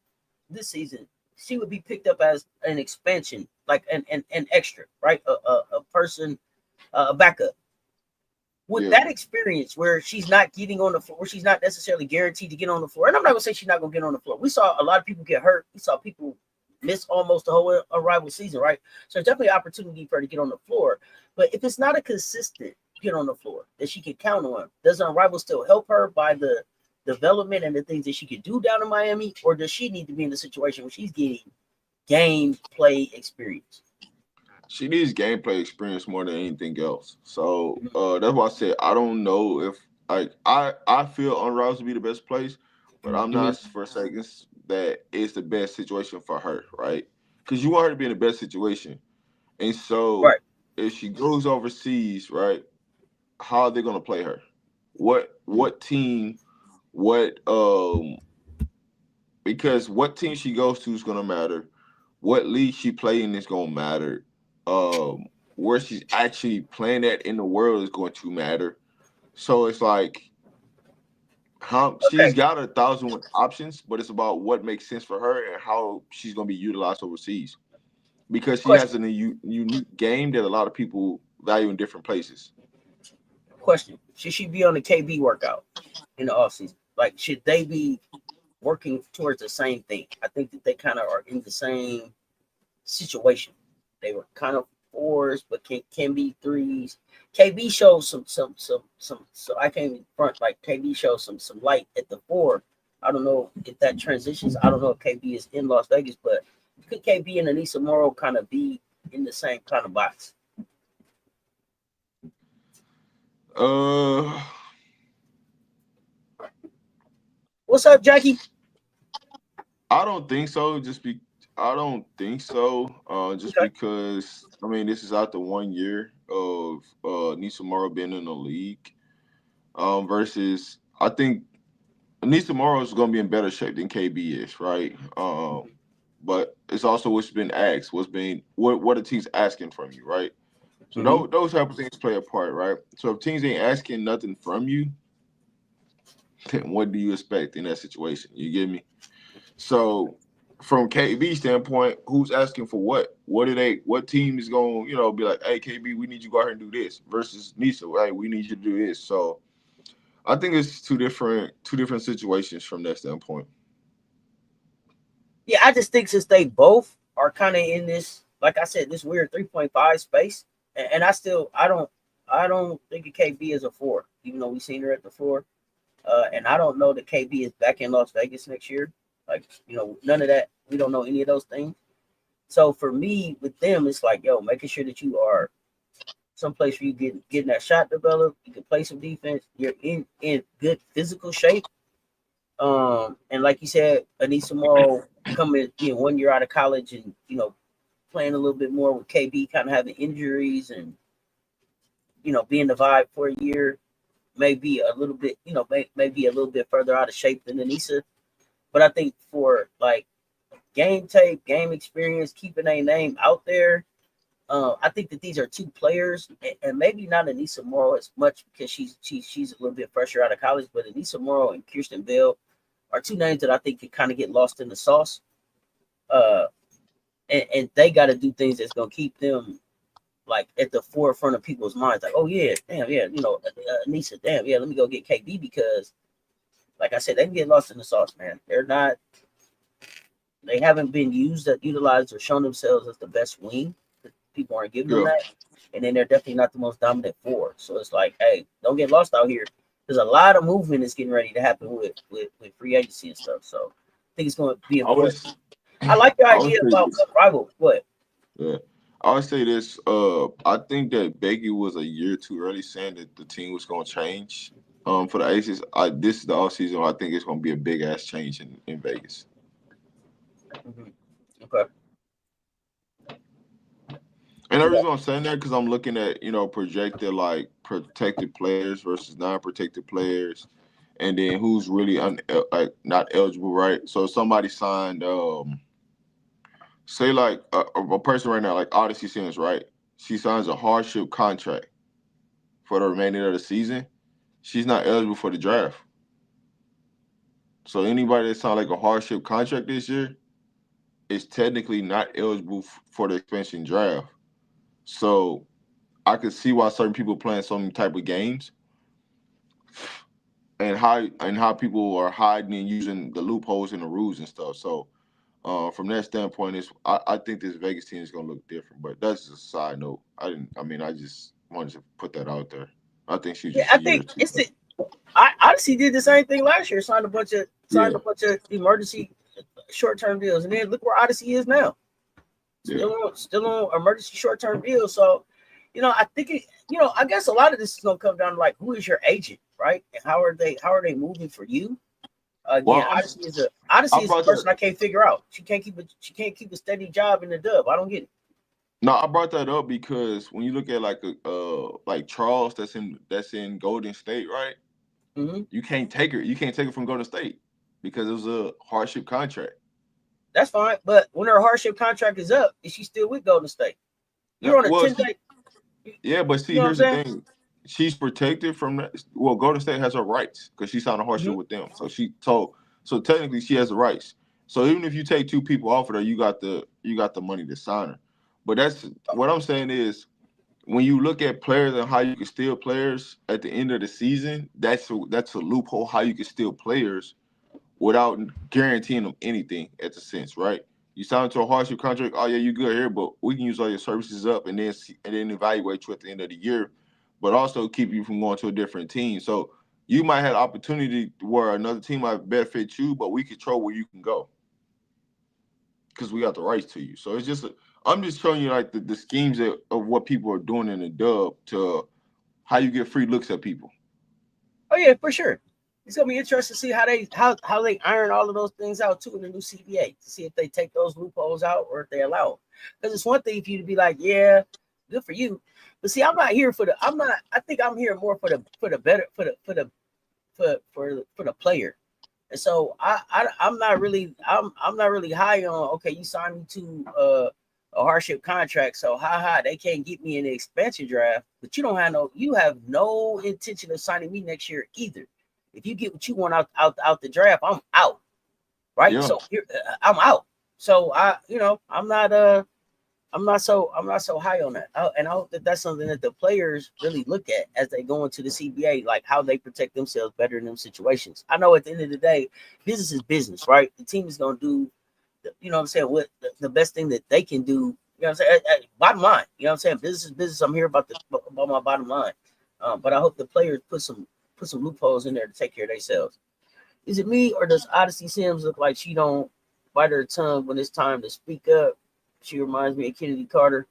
this season, she would be picked up as an expansion, like an extra, right? A person, a backup. With that experience where she's not getting on the floor, where she's not necessarily guaranteed to get on the floor. And I'm not going to say she's not going to get on the floor. We saw a lot of people get hurt. We saw people miss almost the whole Unrivaled season, right? So it's definitely an opportunity for her to get on the floor. But if it's not a consistent get on the floor that she can count on, does Unrivaled still help her by the development and the things that she can do down in Miami? Or does she need to be in the situation where she's getting game play experience? She needs gameplay experience more than anything else. So that's why I said I don't know if I feel Unrivaled to be the best place, but I'm not for a second that it's the best situation for her, right? Because you want her to be in the best situation. And so Right. if she goes overseas, right, how are they gonna play her? What team, what because what team she goes to is gonna matter. What league she playing is gonna matter. Where she's actually playing at in the world is going to matter. So it's like she's Okay. got 1,000 options, but it's about what makes sense for her and how she's gonna be utilized overseas. Because she has Question. a unique game that a lot of people value in different places. Question. Should she be on the KB workout in the offseason? Like, should they be working towards the same thing? I think that they kind of are in the same situation. They were kind of fours, but can be threes. KB shows some. So I can't even front like KB shows some light at the 4. I don't know if that transitions. I don't know if KB is in Las Vegas, but could KB and Anissa Morrow kind of be in the same kind of box? What's up, Jackie? I don't think so. I don't think so. Just Okay. because I mean this is after 1 year of Nisa Morrow being in the league. Versus I think Nisa Morrow is going to be in better shape than KB is, right? But it's also what's been asked, what the team's asking from you, right? So those type of things play a part, right? So if teams ain't asking nothing from you, then what do you expect in that situation? You get me? So from KB standpoint, who's asking for what? What team is going, be like, hey KB, we need you to go out here and do this versus Nisa, right? We need you to do this. So I think it's two different situations from that standpoint. Yeah, I just think since they both are kind of in this, like I said, this weird 3.5 space, and I don't think of KB as a 4, even though we've seen her at the 4. And I don't know that KB is back in Las Vegas next year. Like, none of that. We don't know any of those things. So for me, with them, it's like, yo, making sure that you are someplace where you getting that shot developed. You can play some defense. You're in good physical shape. And like you said, Anissa Morrow coming 1 year out of college and playing a little bit more with KB, kind of having injuries and being the vibe for a year, may be a little bit may be a little bit further out of shape than Anissa. But I think for like game tape, game experience, keeping a name out there, I think that these are two players, and maybe not Anissa Morrow as much because she's a little bit fresher out of college, but Anissa Morrow and Kirsten Bell are two names that I think can kind of get lost in the sauce. And they got to do things that's going to keep them like at the forefront of people's minds. Like, oh yeah, damn, yeah, Anissa, damn, yeah, let me go get KD because, like I said, they can get lost in the sauce, man. They haven't been utilized or shown themselves as the best wing. People aren't giving them that. And then they're definitely not the most dominant forward. So it's like, hey, don't get lost out here. There's a lot of movement that's getting ready to happen with free agency and stuff. So I think it's going to be important. I like your idea about rival. What? Yeah. I would say this. I think that Becky was a year too early saying that the team was going to change. For the Aces, this is the offseason. I think it's going to be a big ass change in Vegas. Mm-hmm. Okay. And the reason I'm saying that because I'm looking at projected like protected players versus non-protected players, and then who's really not eligible, right? So if somebody signed, say like a person right now, like Odyssey Sims, right? She signs a hardship contract for the remainder of the season. She's not eligible for the draft. So anybody that signed like a hardship contract this year is technically not eligible for the expansion draft. So I could see why certain people playing some type of games, and how people are hiding and using the loopholes in the rules and stuff. So from that standpoint, I think this Vegas team is gonna look different. But that's just a side note. I just wanted to put that out there. I think she's just I think it's the. I honestly did the same thing last year. Signed a bunch of emergency short-term deals, and then look where Odyssey is now. Still on emergency short-term deals. So, I think I guess a lot of this is gonna come down to like who is your agent, right? And how are they moving for you? Again, Odyssey is a person I can't figure out. She can't keep a steady job in the dub. I don't get it. No, I brought that up because when you look at like Charles that's in Golden State, right? Mm-hmm. You can't take her. You can't take her from Golden State because it was a hardship contract. That's fine, but when her hardship contract is up, is she still with Golden State? You're on a 10-day. Yeah, but see, here's the thing: she's protected from that. Well, Golden State has her rights because she signed a hardship with them. So technically she has the rights. So even if you take two people off of her, you got the money to sign her. But that's what I'm saying is when you look at players and how you can steal players at the end of the season, that's a loophole how you can steal players without guaranteeing them anything at the sense, right? You sign into a hardship contract, oh yeah, you good here, but we can use all your services up and then evaluate you at the end of the year, but also keep you from going to a different team. So you might have the opportunity where another team might better fit you, but we control where you can go because we got the rights to you. So it's just I'm just showing you like the schemes of what people are doing in the dub to how you get free looks at people. Oh yeah, for sure. It's gonna be interesting to see how they iron all of those things out too in the new CBA to see if they take those loopholes out or if they allow them. Because it's one thing for you to be like, yeah, good for you, but see, I'm not here for the. I'm not. I think I'm here more for the player. And so I'm not really high on. Okay, you signed me to a hardship contract, so they can't get me in the expansion draft. But you have no intention of signing me next year either. If you get what you want out the draft, I'm out. Right? Yeah. So I'm out. So I'm not so high on that. And I hope that's something that the players really look at as they go into the CBA, like how they protect themselves better in them situations. I know at the end of the day, business is business, right? The team is going to do, what the best thing that they can do. You know what I'm saying? Bottom line, you know what I'm saying? Business is business. I'm here about my bottom line. But I hope the players put some loopholes in there to take care of themselves. Is it me or does Odyssey Sims look like she don't bite her tongue when it's time to speak up? She reminds me of Kennedy Carter.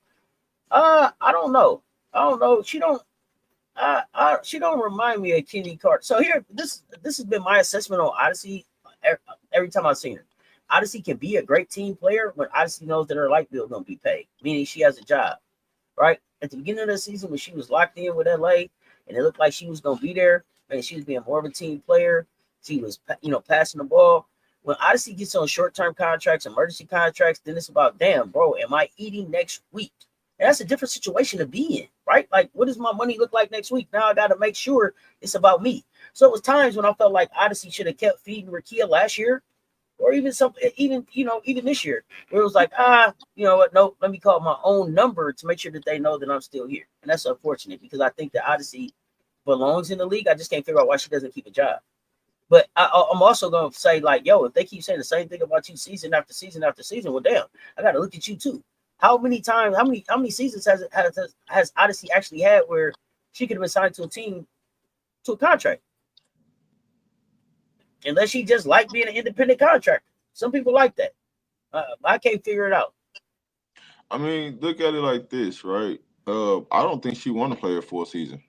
I don't know. She don't remind me of Kennedy Carter. So here, this has been my assessment on Odyssey every time I've seen her. Odyssey can be a great team player when Odyssey knows that her light bill is going to be paid, meaning she has a job, right? At the beginning of the season when she was locked in with LA and it looked like she was going to be there and she was being more of a team player, she was, passing the ball. When Odyssey gets on short-term contracts, emergency contracts, then it's about, damn, bro, am I eating next week? And that's a different situation to be in, right? Like, what does my money look like next week? Now I got to make sure it's about me. So it was times when I felt like Odyssey should have kept feeding Rakia last year, or even even this year, where it was like, you know what? No, let me call my own number to make sure that they know that I'm still here, and that's unfortunate because I think that Odyssey belongs in the league. I just can't figure out why she doesn't keep a job. But I'm also going to say, like, yo, if they keep saying the same thing about you season after season after season, well, damn, I got to look at you too. How many seasons has Odyssey actually had where she could have been signed to a team, to a contract? Unless she just like being an independent contractor. Some people like that. I can't figure it out. I mean, look at it like this, right? I don't think she want to play a full season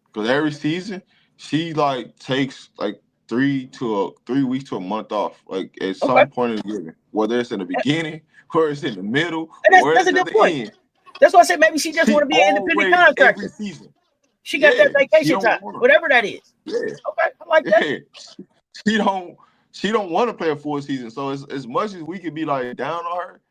because every season she like takes like 3 weeks to a month off, like at Okay. some point in the year, whether it's in the beginning, or it's in the middle, And or that's it's a at good the point. end. That's why I said maybe she just want to be an independent Always, contractor. every season. She got that vacation time, wanna. whatever that is. Yeah. Okay, I like that. She don't want to play a full season. So as much as we could be like down on her,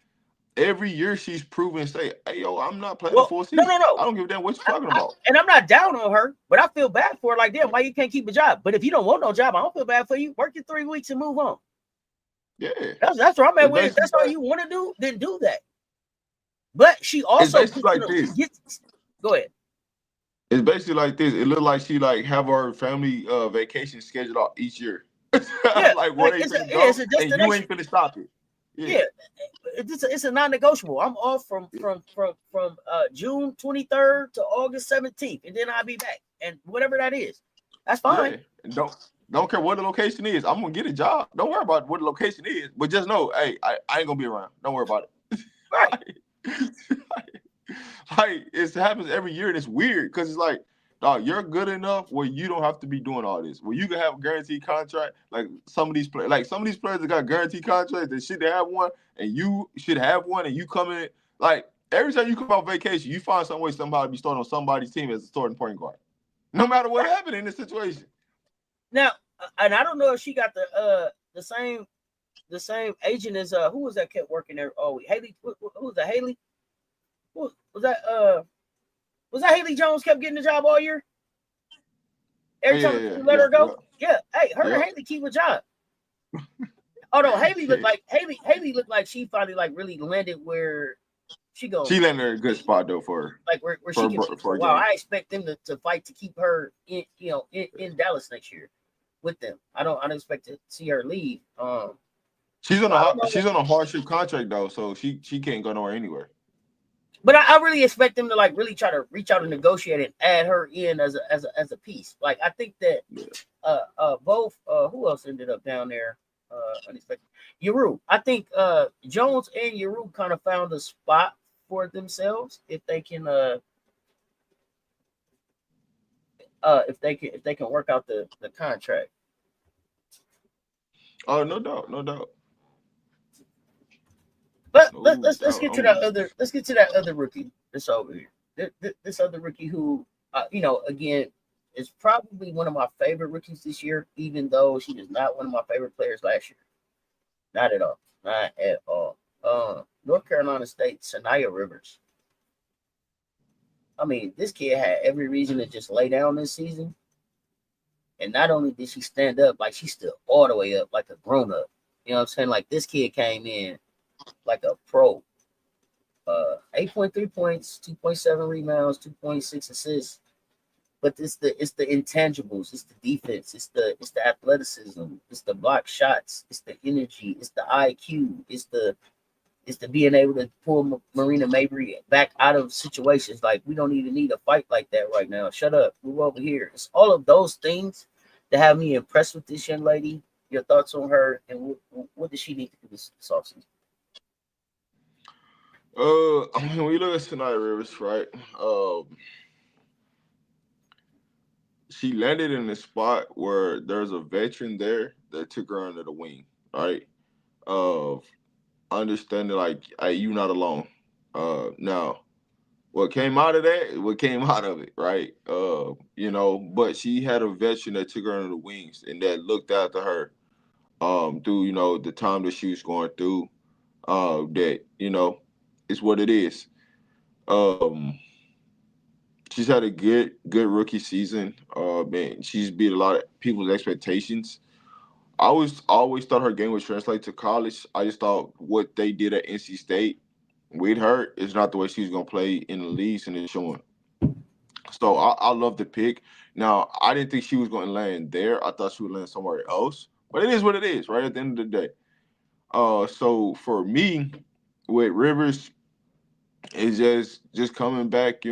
every year she's proven, say, hey, yo, I'm not playing a full season. No. I don't give a damn what you're talking about. And I'm not down on her, but I feel bad for her. Like, damn, why you can't keep a job? But if you don't want no job, I don't feel bad for you. Work your 3 weeks and move on. Yeah. That's where I'm at with it. That's all you want to do, then do that. But she also it's basically like this. Go ahead. It's basically like this. It looked like she like have her family vacation scheduled out each year. Yeah, like where they finna go, and you ain't finna stop it. Yeah. It's a non-negotiable. I'm off from June 23rd to August 17th, and then I'll be back. And whatever that is, that's fine. Yeah. Don't care what the location is. I'm gonna get a job. Don't worry about what the location is, but just know, hey, I ain't gonna be around. Don't worry about it. Right. like it happens every year, and it's weird because it's like, dog, you're good enough where you don't have to be doing all this. Where you can have a guaranteed contract, like some of these players that got guaranteed contracts, they should have one, and you should have one, and you come in like every time you come out vacation, you find some way somebody be starting on somebody's team as a starting point guard, no matter what happened in this situation. Now, and I don't know if she got the same agent as who was that kept working there all week? Haley, who was that? Haley? Who was that? Was that Haley Jones kept getting the job all year? Every time you let her go? Yeah. Hey, her and Haley keep a job. Although Haley looked like she finally like really landed where she goes. She landed in a good spot though for her. Like where she can. Wow, I expect them to fight to keep her in Dallas next year with them. I don't expect to see her leave. She's on a hardship contract though, so she can't go nowhere anywhere. But I really expect them to like really try to reach out and negotiate and add her in as a piece. Like I think that both who else ended up down there unexpected? Yeru. I think Jones and Yeru kind of found a spot for themselves if they can work out the contract. Oh, no doubt. But let's get to that other rookie that's over here. This other rookie who again is probably one of my favorite rookies this year, even though she was not one of my favorite players last year. Not at all. North Carolina State, Sanaya Rivers. I mean, this kid had every reason to just lay down this season. And not only did she stand up, like she stood all the way up like a grown-up. You know what I'm saying? Like this kid came in like a pro. 8.3 points, 2.7 rebounds, 2.6 assists. But it's the intangibles, it's the defense, it's the athleticism, it's the block shots, it's the energy, it's the IQ, it's the being able to pull Marina Mabry back out of situations. Like we don't even need a fight like that right now. Shut up, move over here. It's all of those things that have me impressed with this young lady. Your thoughts on her and what does she need to do this offseason? When you look at Sanaya Rivers, right? She landed in a spot where there's a veteran there that took her under the wing, right? Of understanding, like, hey, you not alone. Now, what came out of it, right? But she had a veteran that took her under the wings and that looked after her through, the time that she was going through. That, it's what it is. She's had a good rookie season. Man, she's beat a lot of people's expectations. I always thought her game would translate to college. I just thought what they did at NC State with her is not the way she's gonna play in the leagues, and it's showing. So I love the pick. Now I didn't think she was going to land there. I thought she would land somewhere else. But it is what it is, right? At the end of the day. So for me, with Rivers, it's just coming back,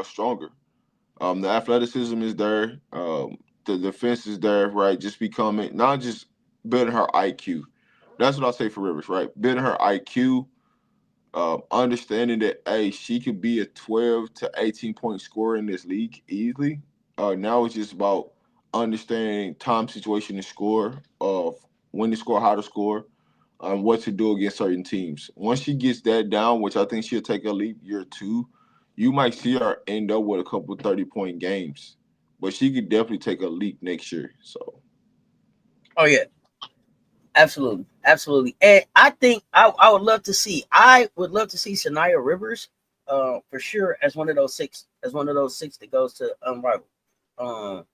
stronger. The athleticism is there. The defense is there, right? Just becoming not just building her IQ. That's what I say for Rivers, right? Building her IQ, understanding that hey, she could be a 12 to 18 point scorer in this league easily. Now it's just about understanding time, situation, and score of when to score, how to score, what to do against certain teams. Once she gets that down, which I think she'll take a leap year two, you might see her end up with a couple 30-point games. But she could definitely take a leap next year. So. Oh yeah, absolutely, absolutely. And I think I would love to see. I would love to see Shania Rivers, for sure, as one of those six that goes to Unrivaled. Um,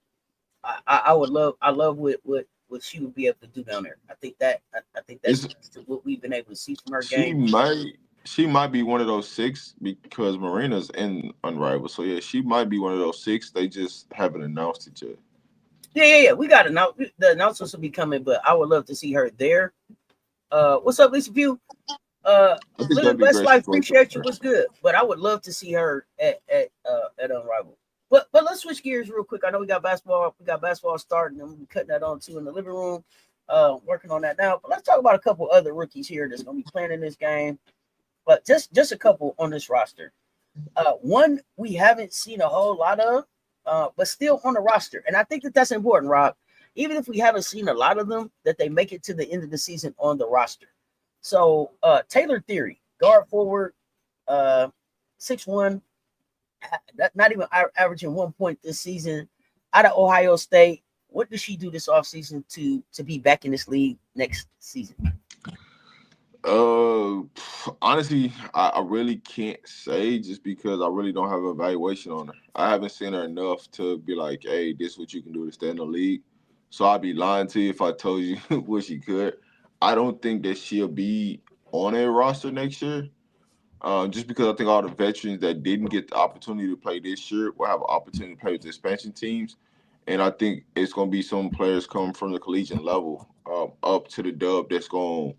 I would love. I love what she would be able to do down there. I think that's what we've been able to see from her she game. she might be one of those six because Marina's in Unrivaled. So yeah, she might be one of those six. They just haven't announced it yet. Yeah. We got the announcements will be coming, but I would love to see her there. What's up, Lisa Pugh? I think Living that'd the be best great. life. Appreciate you. What's good? But I would love to see her at Unrivaled. But let's switch gears real quick. I know we got basketball. We got basketball starting, and we'll be cutting that on too in the living room. Working on that now. But let's talk about a couple other rookies here that's going to be playing in this game. But just a couple on this roster. One we haven't seen a whole lot of, but still on the roster, and I think that's important, Rob. Even if we haven't seen a lot of them, that they make it to the end of the season on the roster. So Taylor Theory, guard forward, 6'1", not even averaging 1 point this season, out of Ohio State. What does she do this offseason to be back in this league next season? Honestly, I really can't say just because I really don't have an evaluation on her. I haven't seen her enough to be like, hey, this is what you can do to stay in the league. So I'd be lying to you if I told you what she could. I don't think that she'll be on a roster next year. Just because I think all the veterans that didn't get the opportunity to play this year will have an opportunity to play with the expansion teams. And I think it's going to be some players coming from the collegiate level up to the dub that's going to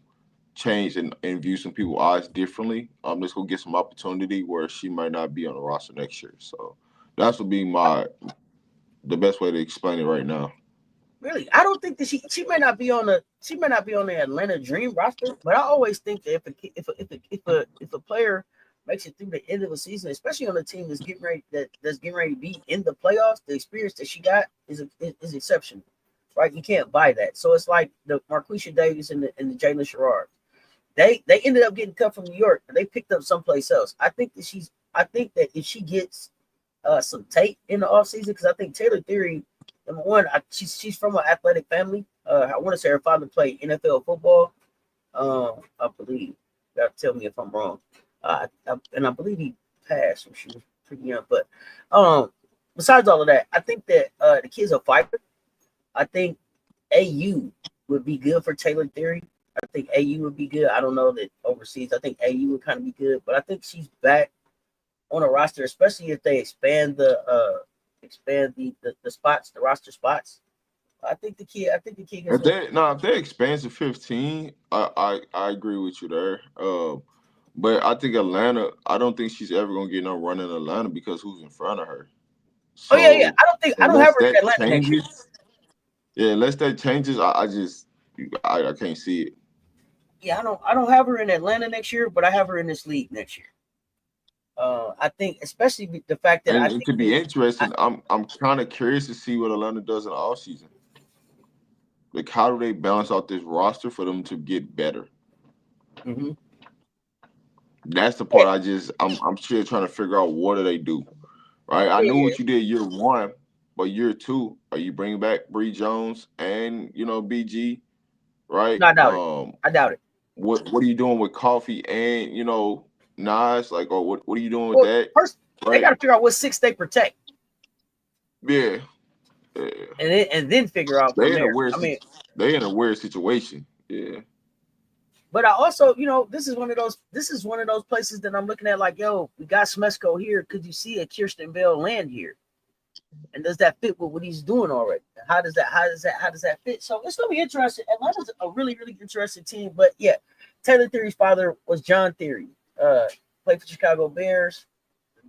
change and view some people's eyes differently. Let's go get some opportunity where she might not be on the roster next year. So that's would be the best way to explain it right now. Really, I don't think that she may not be on the Atlanta Dream roster, but I always think that if a player makes it through the end of the season, especially on a team that's getting ready to be in the playoffs, the experience that she got is exceptional, right? You can't buy that. So it's like the Marquisha Davis and the Jalen Sherrard. They ended up getting cut from New York, and they picked up someplace else. I think that if she gets some tape in the offseason, because I think Taylor Theory, number one, she's from an athletic family. I want to say her father played NFL football. I believe. You gotta tell me if I'm wrong. And I believe he passed when she was pretty young. But besides all of that, I think that the kid's a fighter. I think AU would be good for Taylor Theory. I think AU would be good. I don't know that overseas. I think AU would kind of be good, but I think she's back on a roster, especially if they expand the spots, the roster spots. I think the kid. If they expand to 15, I agree with you there. But I think Atlanta. I don't think she's ever gonna get no run in Atlanta because who's in front of her. So, yeah. I don't have her in Atlanta changes, next year. Yeah, unless that changes, I can't see it. Yeah, I don't have her in Atlanta next year, but I have her in this league next year. I think, especially the fact that And to be interesting, I'm kind of curious to see what Atlanta does in the offseason. Like, how do they balance out this roster for them to get better? Mm-hmm. That's the part I'm still trying to figure out. What do they do? Right? I know what you did year one, but year two, are you bringing back Bree Jones and BG? Right? No, I doubt it. What are you doing with Coffee and Nas? Like, or what are you doing with Well, that? first, right? They got to figure out what six they protect. Yeah. And then figure out from there. they in a weird situation. Yeah. But I also, this is one of those places that I'm looking at like, yo, we got Smesco here. Could you see a Kirsten Bell land here? And does that fit with what he's doing already? How does that fit? So it's gonna be interesting. Atlanta's a really, really interesting team. But yeah, Taylor Theory's father was John Theory. Played for Chicago Bears,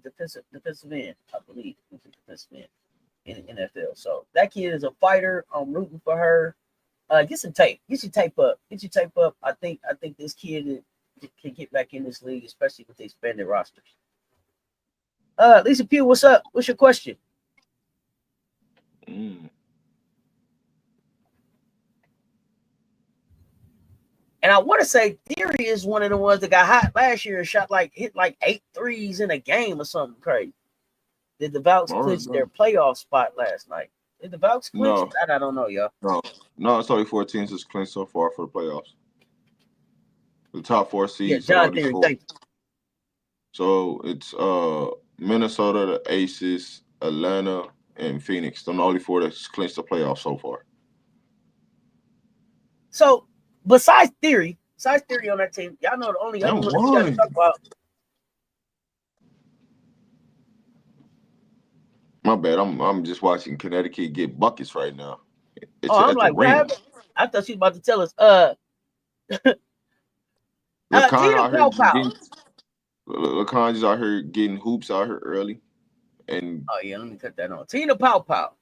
defensive end, I believe. Defensive end in the NFL. So that kid is a fighter. I'm rooting for her. Get some tape. Get your tape up. I think this kid can get back in this league, especially with the expanded rosters. Lisa Pugh, what's up? What's your question? And I want to say Theory is one of the ones that got hot last year and hit like 8 threes in a game or something crazy. Did the Valks clinch their playoff spot last night? Did the Valks clinch? No. That I don't know, y'all. No, it's only 4 teams that's clinched so far for the playoffs. The top 4 seeds. Yeah, John Theory, thank you. So it's Minnesota, the Aces, Atlanta, and Phoenix. They're the only 4 that's clinched the playoffs so far. So besides Theory on that team, y'all know the only other one that we got to talk about. My bad. I'm just watching Connecticut get buckets right now. I'm like, what happened? I thought she was about to tell us. LeCon's out here getting hoops out here early. And let me cut that on. Tina Pow.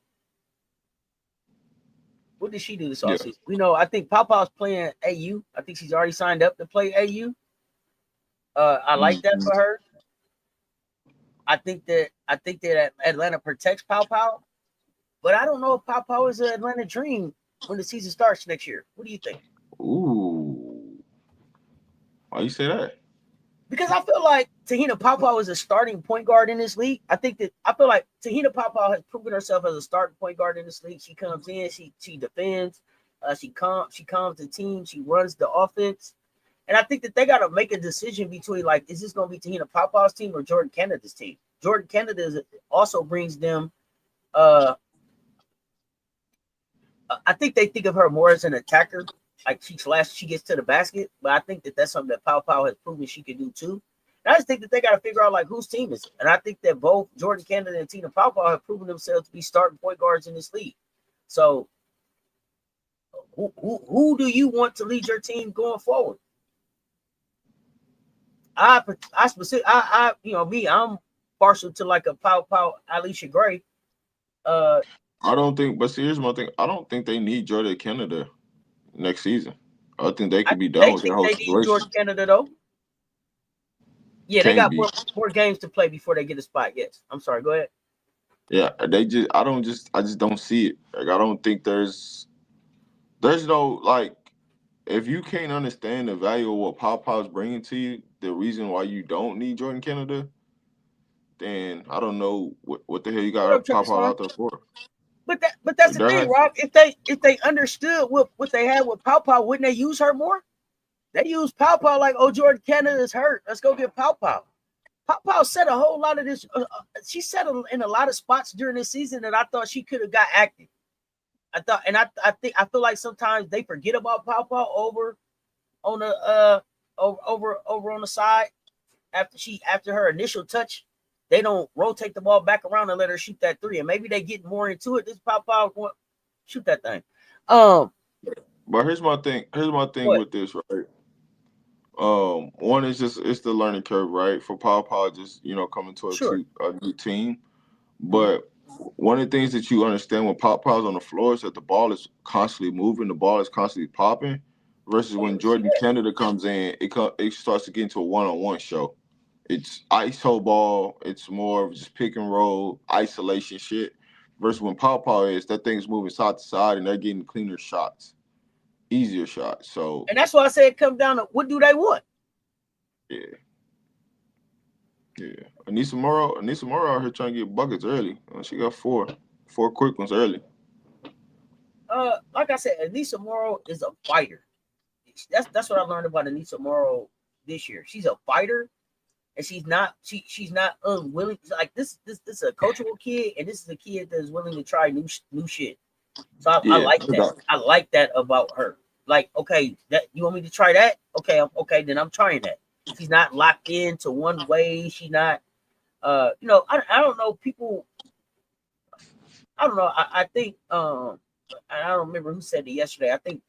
What did she do this offseason? I think Pow Pow's playing AU. I think she's already signed up to play AU. I like that for her. I think that Atlanta protects Pow Pow, but I don't know if Pow Pow is an Atlanta dream when the season starts next year. What do you think? Ooh, why you say that? Because I feel like Tahina Pow Pow is a starting point guard in this league. I feel like Tahina Pow Pow has proven herself as a starting point guard in this league. She comes in, she defends, she calms the team, she runs the offense. And I think that they got to make a decision between, like, is this going to be Tahina Pow Pow's team or Jordan Canada's team? Jordan Canada also brings them. I think they think of her more as an attacker, like she gets to the basket. But I think that that's something that Pow Pow has proven she can do too. And I just think that they got to figure out like whose team is it. And I think that both Jordan Canada and Tina Pow Pow have proven themselves to be starting point guards in this league. So, who do you want to lead your team going forward? I'm partial to like a Pow Pow Alicia Gray. I don't think, but see, here's my thing. I don't think they need Jordan Canada next season. I think they could be done with their whole situation. They need Jordan Canada though. Yeah, they got more games to play before they get a spot. Yes, I'm sorry. Go ahead. Yeah, I just don't see it. Like I don't think there's no like. If you can't understand the value of what Pow Pow's bringing to you, the reason why you don't need Jordan Canada, then I don't know what the hell you got Pow Pow out there for. But that's the thing, Rob. If they understood what they had with Pow Pow, wouldn't they use her more? They use Pow Pow like, oh, Jordan Canada is hurt. Let's go get Pow Pow. Pow Pow said a whole lot of this. She said in a lot of spots during this season that I thought she could have got active. I feel like sometimes they forget about Pow Pow over on the side after her initial touch. They don't rotate the ball back around and let her shoot that 3. And maybe they get more into it. This Pow Pow shoot that thing. But here's my thing with this, right? One is it's the learning curve, right? For Pow Pow just, coming to a new team. But one of the things that you understand when Pow Pow's on the floor is that the ball is constantly moving, the ball is constantly popping, versus when Jordan Canada comes in, it starts to get into a one-on-one show. It's ISO ball, it's more of just pick and roll, isolation shit, versus when Pow Pow that thing's moving side to side and they're getting cleaner shots, easier shots. So, and that's why I say it comes down to what do they want? Yeah. Anissa Morrow out here trying to get buckets early. She got four quick ones early. Like I said, Anissa Morrow is a fighter. That's what I learned about Anissa Morrow this year. She's a fighter, and she's not unwilling. Like this is a coachable kid, and this is a kid that is willing to try new shit. So I like that. I like that about her. Like, okay, that you want me to try that? Okay, okay, then I'm trying that. She's not locked into one way. She's not, I don't know. People, I don't know. I think, I don't remember who said it yesterday. I think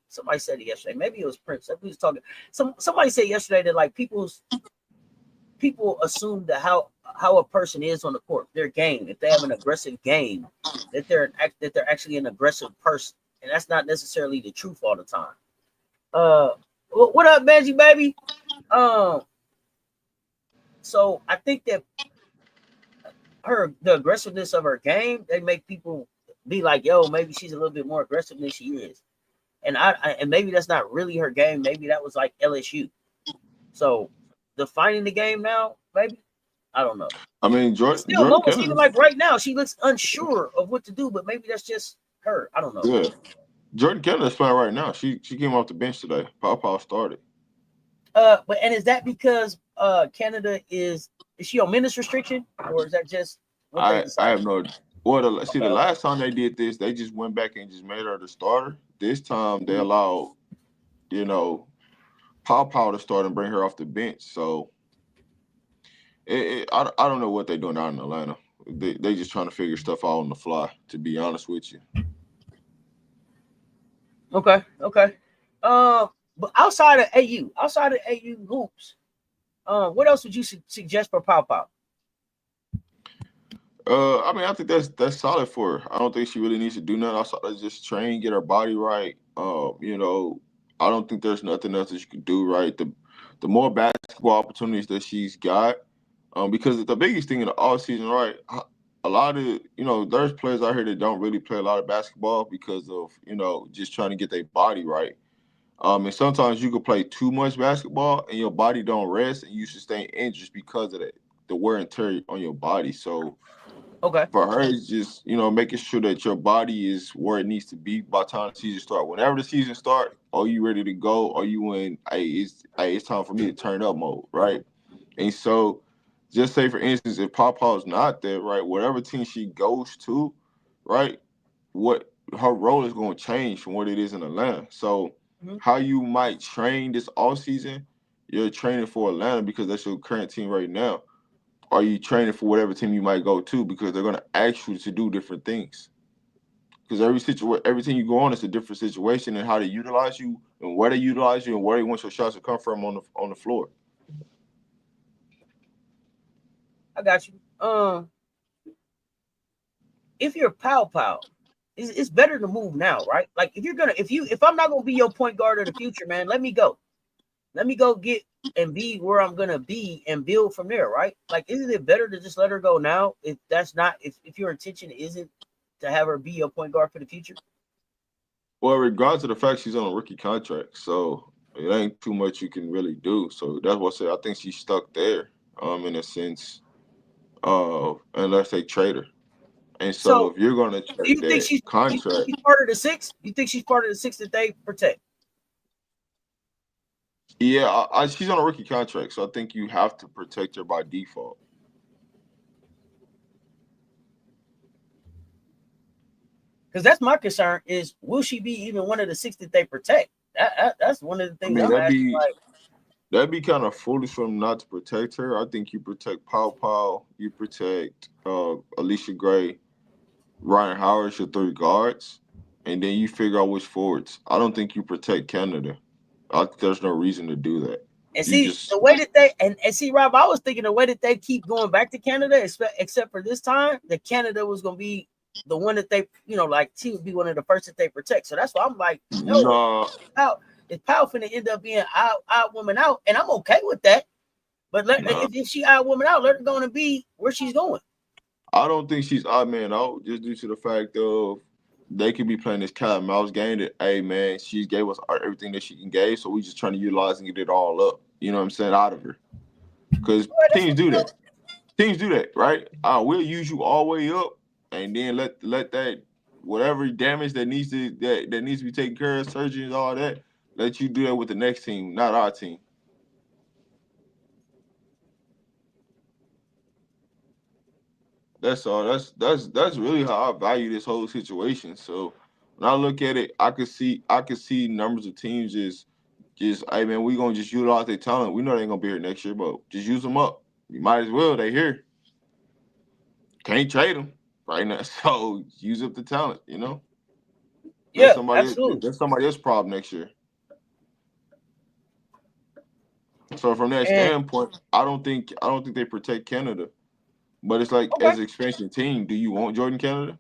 somebody said it yesterday. Maybe it was Prince. Who was talking. Somebody said yesterday that like people assume that how a person is on the court, their game, if they have an aggressive game, that they're actually an aggressive person, and that's not necessarily the truth all the time. What up, Benji baby? So I think that the aggressiveness of her game, they make people be like, yo, maybe she's a little bit more aggressive than she is, and and maybe that's not really her game. Maybe that was like LSU. So defining the game now, maybe. I don't know. I mean, Jordan moments, Kennedy, even like right now, she looks unsure of what to do, but maybe that's just her. I don't know. Yeah, Jordan Kennedy's playing right now. She came off the bench today. Pau started. But is that because Canada is she on minutes restriction, or is that just what they decided? I have no. Well, the last time they did this, they just went back and just made her the starter. This time they allowed, Pau to start and bring her off the bench. So I don't know what they're doing out in Atlanta. They just trying to figure stuff out on the fly, to be honest with you. Okay. But outside of AU hoops, what else would you suggest for Pau? I mean, I think that's solid for her. I don't think she really needs to do nothing outside of just train, get her body right. I don't think there's nothing else that she can do right. The more basketball opportunities that she's got, because the biggest thing in the off season, right? A lot of there's players out here that don't really play a lot of basketball because of just trying to get their body right. And sometimes you could play too much basketball and your body don't rest, and you sustain injuries because of that, the wear and tear on your body. So. Okay. For her, it's just making sure that your body is where it needs to be by the time the season starts. Whenever the season starts, are you ready to go? Are you in? It's time for me to turn up mode, right? And so, just say for instance, if Pau's not there, right, whatever team she goes to, right, what her role is going to change from what it is in Atlanta. So, how you might train this off season, you're training for Atlanta because that's your current team right now. Are you training for whatever team you might go to because they're going to ask you to do different things? Because every team you go on is a different situation and how they utilize you and where they utilize you and where they want your shots to come from on the floor. I got you. If you're Pau, it's better to move now, right? Like if I'm not gonna be your point guard of the future, man, let me go. Let me go get and be where I'm gonna be and build from there, right? Like, isn't it better to just let her go now if that's not if your intention isn't to have her be your point guard for the future? Well, regardless of the fact she's on a rookie contract, so it ain't too much you can really do. So that's what I say. I think she's stuck there, in a sense, unless they trade her. And so if you're gonna trade that contract, she's part of the six? You think she's part of the six that they protect? Yeah, she's on a rookie contract, so I think you have to protect her by default. Because that's my concern: is will she be even one of the six that they protect? That's one of the things I'm asking. That'd be kind of foolish for them not to protect her. I think you protect Pau, you protect Alicia Gray, Ryan Howard's your three guards, and then you figure out which forwards. I don't think you protect Canada. There's no reason to do that. And the way that they and see, Rob, I was thinking the way that they keep going back to Canada, except for this time, that Canada was going to be the one that they, like she would be one of the first that they protect. So that's why I'm like, no, is Pau finna end up being out woman out, and I'm okay with that. But if she out woman out, let her go and be where she's going. I don't think she's odd man out just due to the fact of they could be playing this cat and mouse game that, hey, man, she gave us everything that she can give, so we just trying to utilize and get it all up, you know what I'm saying, out of her. Because teams do that. Teams do that, right? We'll use you all the way up and then let that whatever damage that needs to be taken care of, surgery and all that, let you do that with the next team, not our team. That's all. That's really how I value this whole situation. So when I look at it, I could see numbers of teams just hey man, we gonna just utilize their talent. We know they ain't gonna be here next year, but just use them up. You might as well. They here. Can't trade them right now. So use up the talent. Yeah, absolutely. That's somebody else's problem next year. So from that And standpoint, I don't think they protect Canada. But it's like okay, as an expansion team, do you want Jordan Canada?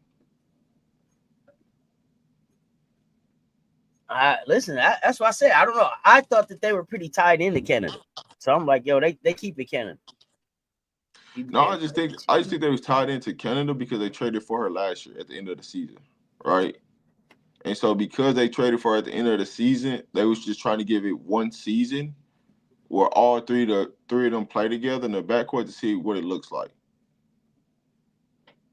listen, that's what I said. I don't know. I thought that they were pretty tied into Canada, so I'm like, yo, they keep it Canada. No, I just think they was tied into Canada because they traded for her last year at the end of the season, right? And so because they traded for her at the end of the season, they was just trying to give it one season where all three of them play together in the backcourt to see what it looks like.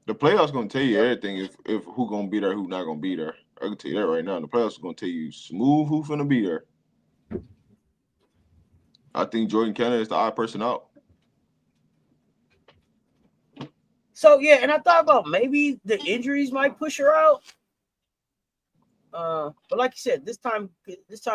The playoffs gonna tell you everything if who gonna be there, who not gonna be there. I can tell you that right now. The playoffs are gonna tell you smooth who finna be there. I think Jordan Canada is the odd person out. So yeah, and I thought about maybe the injuries might push her out. But like you said, this time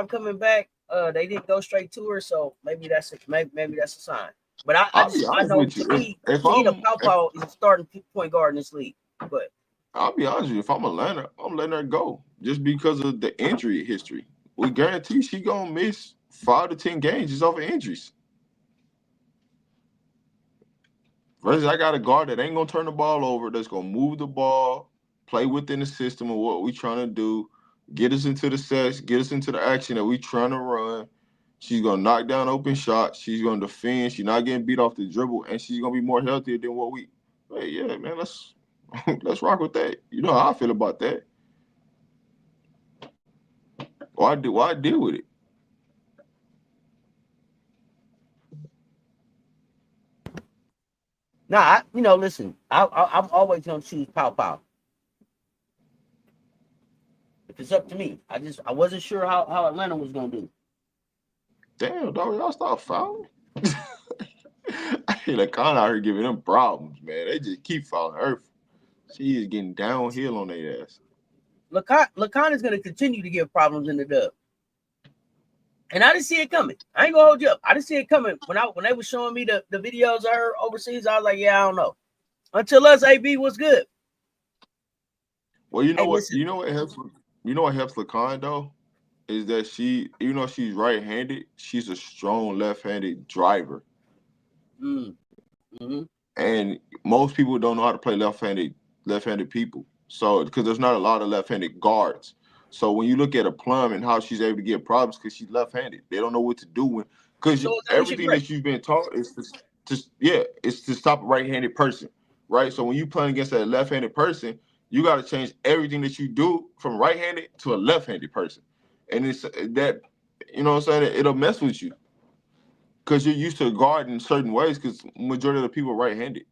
coming back, they didn't go straight to her, so maybe that's a sign. But I'll be I honest know with you. to me, If Pau is a starting point guard in this league. But I'll be honest with you, if I'm Atlanta, I'm letting her go just because of the injury history. We guarantee she gonna miss 5 to 10 games just off of injuries. Versus I got a guard that ain't gonna turn the ball over, that's gonna move the ball, play within the system of what we trying to do, get us into the sets, get us into the action that we trying to run. She's gonna knock down open shots. She's gonna defend. She's not getting beat off the dribble, and she's gonna be more healthier than what we. Hey, yeah, man, let's rock with that. You know how I feel about that. Why deal with it? nah, listen, I'm always gonna choose Pau. If it's up to me, I wasn't sure how Atlanta was gonna do. Damn, dog, y'all stop fouling. Hey, Lacan out here giving them problems, man. They just keep fouling her. She is getting downhill on their ass. Lacan is gonna continue to give problems in the dub. And I didn't see it coming. I ain't gonna hold you up. I didn't see it coming when they were showing me the videos of her overseas. I was like, yeah, I don't know. Until us, AB was good. Well, you know Hey, what? listen. You know what helps. You know what helps Lacan though is that even though she's right-handed, she's a strong left-handed driver. Mm-hmm. And most people don't know how to play left-handed people. So because there's not a lot of left-handed guards. So when you look at a Plum and how she's able to get problems because she's left-handed, they don't know what to do when because So everything that you've been taught is it's to stop a right-handed person, right? So when you playing against a left-handed person, you got to change everything that you do from right-handed to a left-handed person, and it's that what I'm saying, it'll mess with you because you're used to guarding certain ways because majority of the people are right-handed.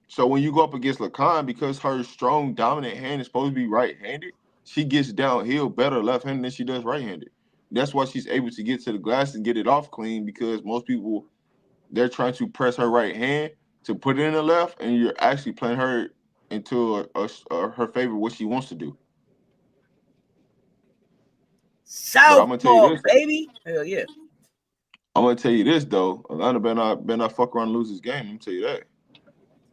So when you go up against Lacan, because her strong, dominant hand is supposed to be right-handed, she gets downhill better left-handed than she does right-handed. That's why she's able to get to the glass and get it off clean because most people, they're trying to press her right hand to put it in the left, and you're actually playing her into her favor, what she wants to do. But I'm going to tell you Southpaw, this. baby. Hell yeah. I'm going to tell you this, though. Atlanta better not fuck around and lose this game. I'm going to tell you that.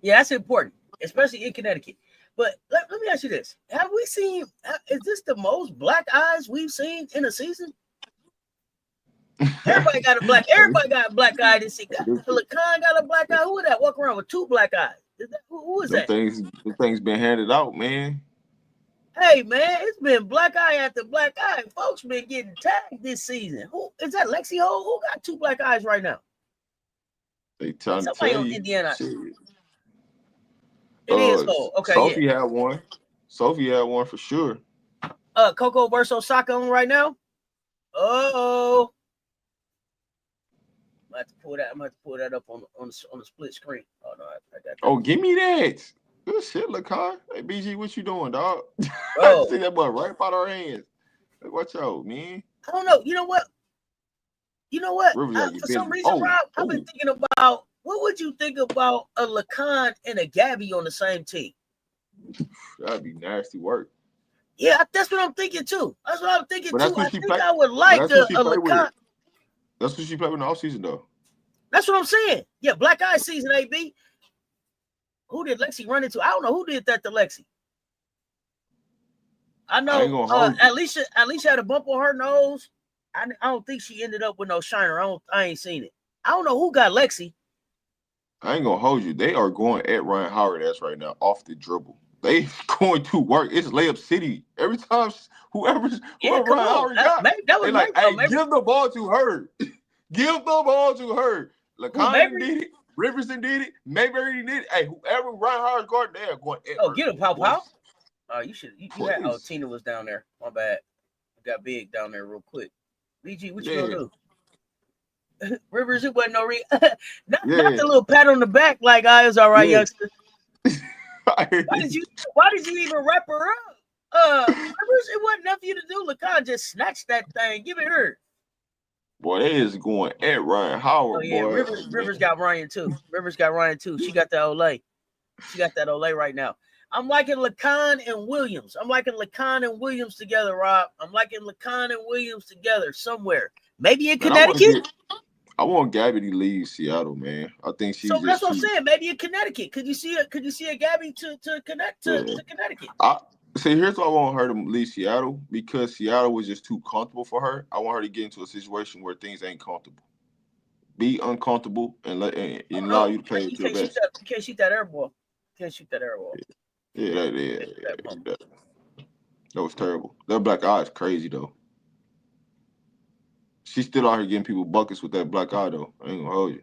Yeah, that's important, especially in Connecticut. But let me ask you this. Have we seen, is this the most black eyes we've seen in a season? Everybody got a black eye this season. Lacan got a black eye. Who would that walk around with 2 black eyes? Who is that? The things been handed out, man. Hey, man, it's been black eye after black eye. Folks been getting tagged this season. Who is that? Lexi Ho? Who got 2 black eyes right now? They trying to Somebody tell on you. Indiana. Shit. It is Ho. Okay, Sophie yeah. had one. Sophie had one for sure. Coco versus Osaka on right now. Oh, I'm gonna have to pull that up on the split screen. Oh no, I got that. Oh, give me that. Good shit, Lacan. Hey, BG, what you doing, dog? Bro, I just take that boy right out our hands. Hey, watch out, man. I don't know. You know what? Rivers gotta get For busy. some reason, Rob, I've been thinking about What would you think about a Lacan and a Gabby on the same team? That'd be nasty work. Yeah, that's what I'm thinking too. That's what I'm thinking But too. that's what I she think played. I would like That's what she a played with. Lacan. That's what she played with in the offseason, though. That's what I'm saying. Yeah, Black Eye season, AB. Who did Lexi run into? I don't know who did that to Lexi. I know Alicia had a bump on her nose. I don't think she ended up with no shiner. I ain't seen it. I don't know who got Lexi. I ain't gonna hold you. They are going at Ryan Howard ass right now off the dribble. They going to work. It's layup city. Every time whoever Ryan Howard got, they like, hey, give the ball to her. Give the ball to her. Lacan did it. Riverson did it. Mayberry did it. Hey, whoever Ryan Howard guard, they are going at her. Get him, Pow. You should. You had, Tina was down there. My bad. Got big down there real quick. BG, what you gonna do? Rivers, it wasn't no not the little pat on the back like I was all right, youngster. Why did you even wrap her up? Rivers, it wasn't nothing for you to do. Lacan just snatched that thing. Give it her. Boy, they is going at Ryan Howard. Boy. Rivers got Ryan too. She got that Olay. Right now. I'm liking Lacan and Williams. Together, Rob. I'm liking Lacan and Williams together somewhere. Maybe in Connecticut. I want Gabby to leave Seattle, man. I think she's. So that's what I'm saying. Maybe in Connecticut. Could you see a Gabby to connect to Connecticut? See, here's why I want her to leave Seattle, because Seattle was just too comfortable for her. I want her to get into a situation where things ain't comfortable. Be uncomfortable and allow you to play to the best. You can't shoot that air ball. Yeah, that was terrible. That black eye is crazy though. She's still out here getting people buckets with that black eye though. I ain't gonna hold you.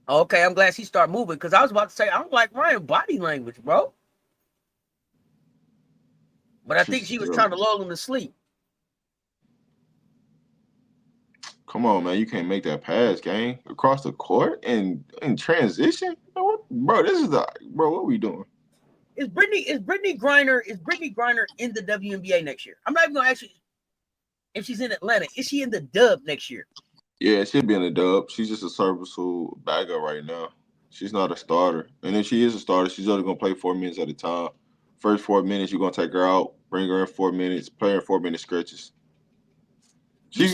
Okay, I'm glad she started moving, because I was about to say I don't like Ryan's body language, bro. But I think she was trying to lull him to sleep. Come on, man. You can't make that pass, gang. Across the court and in transition? Bro, what are we doing? Is Brittany Griner in the WNBA next year? I'm not even gonna ask you if she's in Atlanta. Is she in the dub next year? Yeah, she'll be in the dub. She's just a serviceable bagger right now. She's not a starter. And if she is a starter, she's only gonna play 4 minutes at a time. First 4 minutes, you're gonna take her out, bring her in 4 minutes, play her 4-minute stretches. She's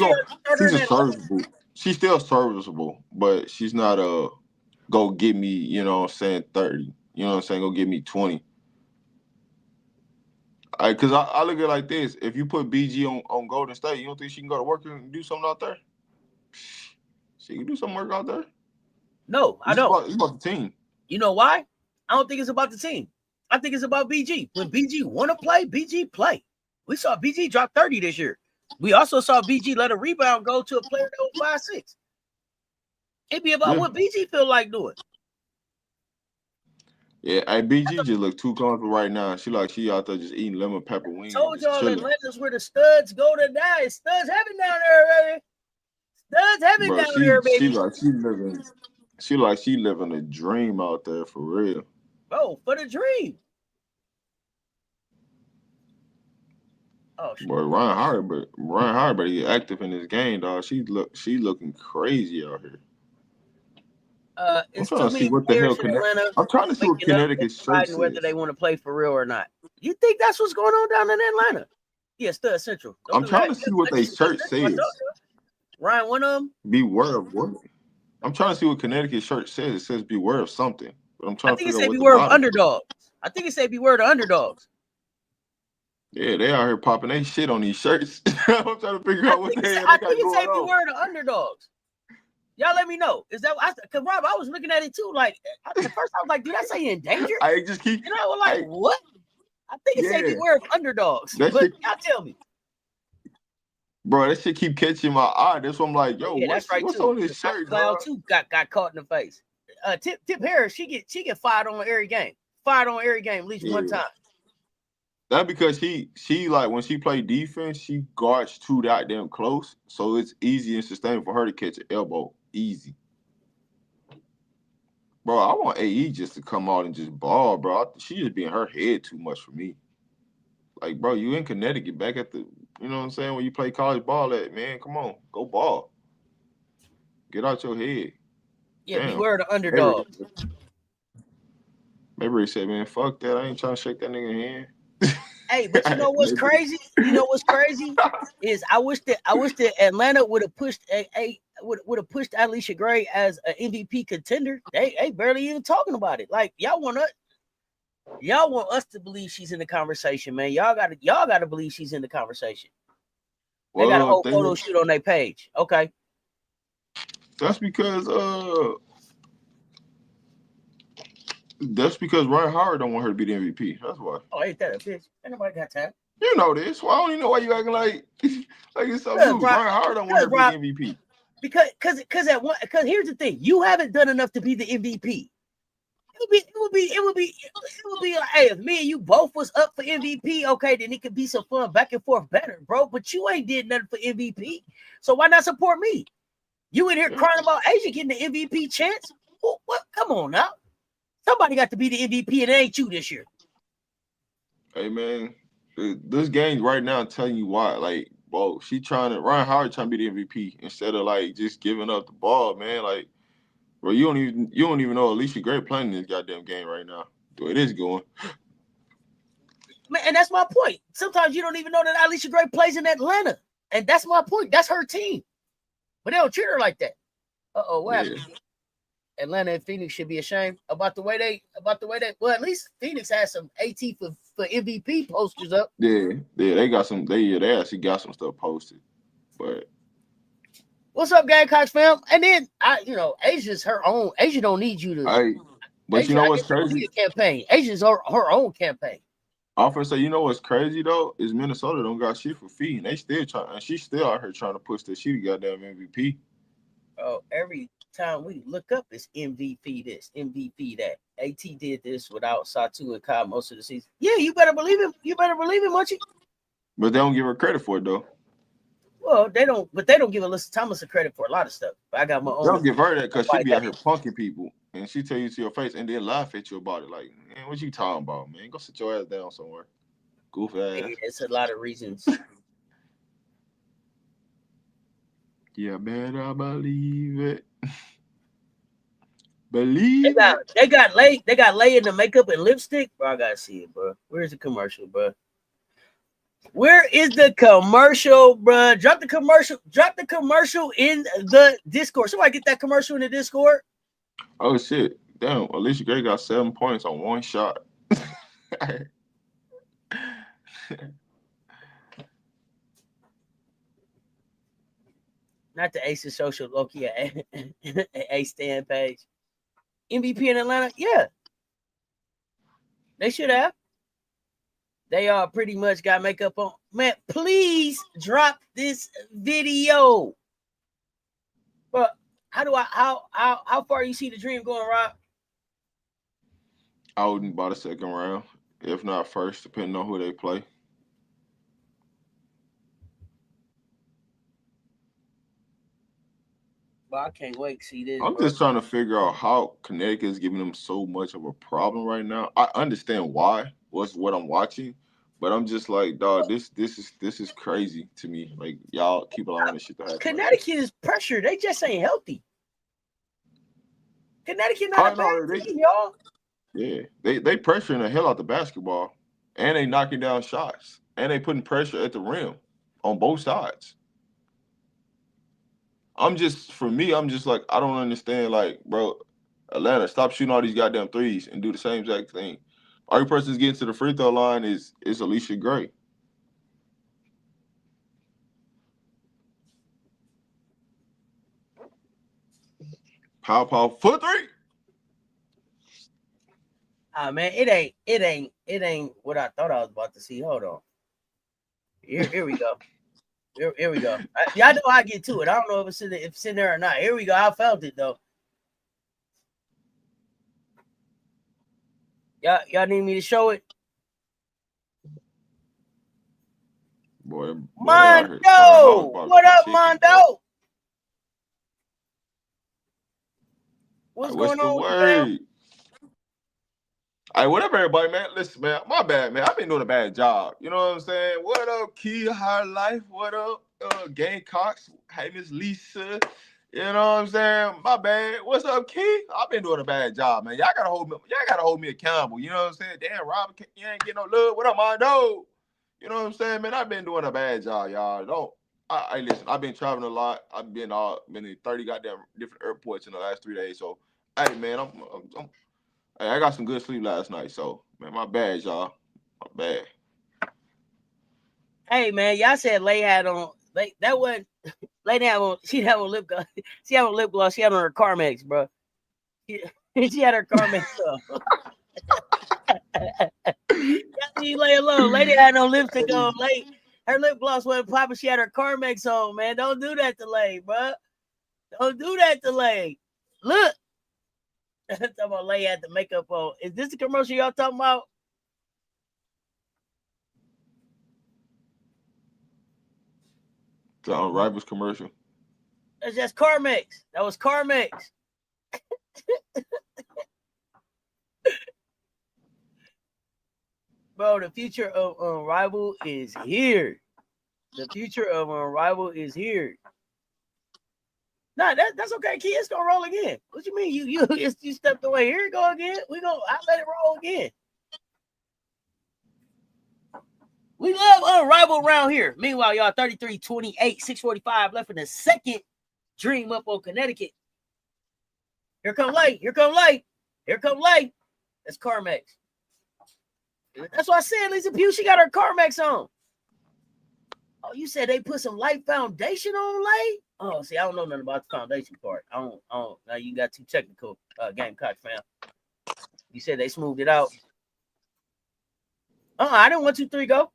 serviceable. She's still serviceable, but she's not go get me, 30. You know what I'm saying? Go get me 20. Because I look at it like this. If you put BG on Golden State, you don't think she can go to work and do something out there? She can do some work out there. No, I don't. It's about the team. You know why? I don't think it's about the team. I think it's about BG. When BG want to play, BG play. We saw BG drop 30 this year. We also saw BG let a rebound go to a player that was 5'6". It'd be about what BG feel like doing. Yeah, BG just look too comfortable right now. She out there just eating lemon pepper wings. I told y'all Atlanta's where the studs go to die. Studs heaven down there, baby. Studs heaven down there, baby. She living a dream out there for real. Oh, for the dream. Oh, shit. Boy, Ryan Howard, but he active in this game, dog. She looking crazy out here. I'm trying to see what the hell I'm trying to see what Connecticut shirt says. Whether they want to play for real or not. You think that's what's going on down in Atlanta? Yeah, Stud Central. I'm trying to see what their shirt says. Ryan, one of them. Beware of what? I'm trying to see what Connecticut shirt says. It says beware of something. But I'm trying to figure out what beware of underdogs. I think it said beware of the underdogs. Yeah, they out here popping their shit on these shirts. I'm trying to figure out what they I think it said beware of the underdogs. Y'all let me know. Is that because Rob, I was looking at it too. Like at first I was like, did I say in danger? I just keep I was like, what? I think it said beware of underdogs. But y'all tell me. Bro, that shit keep catching my eye. That's why I'm like, yo, what's on this shirt? Cloud too got caught in the face. Tip Harris, she get fired on every game. Fired on every game at least one time. That's because she like when she play defense, she guards too goddamn close, so it's easy and sustainable for her to catch an elbow. Easy. Bro, I want AE just to come out and just ball, bro. She just be in her head too much for me. Like, bro, you in Connecticut back at the, you know what I'm saying, when you play college ball at, man, come on, go ball. Get out your head. Yeah, Damn. beware the underdog. Maybe he said, man, fuck that. I ain't trying to shake that nigga hand. Hey, but you know what's crazy? You know what's crazy is I wish that Atlanta would have pushed would have pushed Alicia Gray as an MVP contender. They barely even talking about it. Like y'all want us to believe she's in the conversation, man. Y'all gotta believe she's in the conversation. They got a whole photo shoot on their page. Okay. That's because Ryan Howard don't want her to be the MVP. That's why. Oh, ain't that a bitch? Ain't nobody got time. You know this. Well, I don't even know why you acting like it's so new. Ryan Howard don't want her to be the MVP. Because here's the thing. You haven't done enough to be the MVP. It would be like, hey, if me and you both was up for MVP, okay, then it could be some fun back and forth better, bro. But you ain't did nothing for MVP. So why not support me? You in here crying about Asia getting the MVP chance? What? Come on now. Somebody got to be the MVP, and it ain't you this year. Hey man, this game right now telling you why. Like, bro, Ryan Howard trying to be the MVP instead of like just giving up the ball, man. Like, bro, you don't even know Alicia Gray playing this goddamn game right now. The way it is going. Man, and that's my point. Sometimes you don't even know that Alicia Gray plays in Atlanta. And that's my point. That's her team. But they don't treat her like that. What happened? Atlanta and Phoenix should be ashamed about the way they well, at least Phoenix has some AT for MVP posters up. Yeah, they got some they actually got some stuff posted. But what's up, Gamecocks fam? And then Asia's her own. Asia don't need you to but Asia, you know what's crazy? Campaign. Asia's her own campaign. I'm gonna say, you know what's crazy though, is Minnesota don't got shit for fee, and they still trying, and she's still out here trying to push that she the goddamn MVP. Oh, every time we look up, it's MVP this, MVP that. AT did this without Satu and Kai most of the season. Yeah, you better believe him. You better believe him, Munchie. But they don't give her credit for it though. Well, they don't give Alyssa Thomas a credit for a lot of stuff. But I got my own. They don't give her that because she be out here punking people, and she tell you to your face, and then laugh at you about it. Like, man, what you talking about, man? Go sit your ass down somewhere. Goof ass. It's a lot of reasons. Yeah, man, I believe it. Believe they got Lay in the makeup and lipstick. Bro, I gotta see it, bro. Where's the commercial, bro? Where is the commercial, bro? Drop the commercial in the Discord. Somebody get that commercial in the Discord. Oh shit! Damn, Alicia Gray got 7 points on one shot. Not the Aces Social Loki A stand page. MVP in Atlanta, yeah. They should have. They all pretty much got makeup on. Man, please drop this video. But how far you see the dream going, Rob? I wouldn't buy the second round, if not first, depending on who they play. Well, I can't wait to see this. I'm just trying to figure out how Connecticut is giving them so much of a problem right now. I understand why. What's what I'm watching, but I'm just like, dog, this is crazy to me. Like, y'all keep allowing this shit to happen. Connecticut is pressure. They just ain't healthy. Connecticut not a bad team, y'all. Yeah, they pressuring the hell out the basketball, and they knocking down shots, and they putting pressure at the rim on both sides. I'm just like, I don't understand. Like, bro, Atlanta, stop shooting all these goddamn threes and do the same exact thing. Every person's getting to the free throw line is Alicia Gray. Pow for three. Man, it ain't what I thought I was about to see. Hold on. Here we go. Here we go. Y'all know I get to it. I don't know if it's in there or not. Here we go. I felt it though. Y'all need me to show it? Boy, Mondo! What up, Mondo? What's What's going the on with you, fam? word? Hey, what up, everybody, man? Listen, man, my bad, man. I've been doing a bad job. You know what I'm saying? What up, Key High Life? What up, Gamecocks? Hey, Miss Lisa. You know what I'm saying? My bad. What's up, Key? I've been doing a bad job, man. Y'all gotta hold me accountable. You know what I'm saying? Damn, Rob, you ain't getting no love. What up, my dog? You know what I'm saying, man? I've been doing a bad job, y'all. Listen. I've been traveling a lot. I've been in 30 goddamn different airports in the last 3 days. So, hey, man, Hey, I got some good sleep last night, so man, my bad, y'all. My bad. Hey, man, y'all said Lay had on. That wasn't Lay had on. She had on lip gloss. She had on lip gloss. She had on her Carmex, bro. She had her Carmex on. Y'all Lay alone. Lady had no lipstick on. Her lip gloss wasn't popping. She had her Carmex on, man. Don't do that to Lay, bro. Don't do that to Lay. Look. Talking about Lay had the makeup on. Is this the commercial y'all talking about? The Rivals commercial. That's just Carmex. That was Carmex. Bro, the future of Unrival is here. The future of Unrival is here. Nah, that's okay, kid. It's gonna roll again. What you mean? You stepped away. Here it go again. I let it roll again. We love Unrival around here. Meanwhile, y'all 33-28, 6:45 left in the second. Dream up on Connecticut. Here come Lay. Here come Lay. Here come Lay. That's Carmex. That's what I said, Lisa Pugh. She got her Carmex on. Oh, you said they put some light foundation on Lay? Oh, see, I don't know nothing about the foundation part. I don't. Now you got too technical, Gamecock fam. You said they smoothed it out. I didn't 1, 2, 3 go.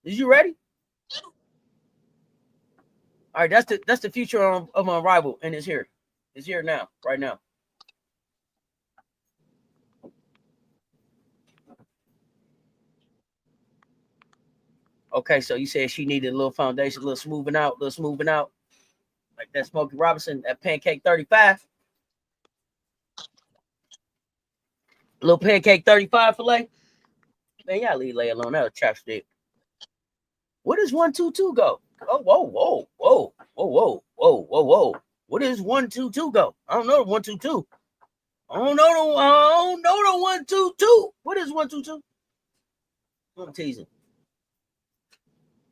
Is you ready? All right, that's the future of Unrival, and it's here. It's here now, right now. Okay, so you said she needed a little foundation, a little smoothing out. Like that Smokey Robinson, that Pancake 35. A little Pancake 35 fillet. Man, y'all leave Lay alone. That was chapstick. What does 1, 2, 2 go? Oh, whoa. What does 1, 2, 2 go? I don't know the 1, 2, 2. I don't know the 1, 2, 2. What is 1, 2, 2? I'm teasing.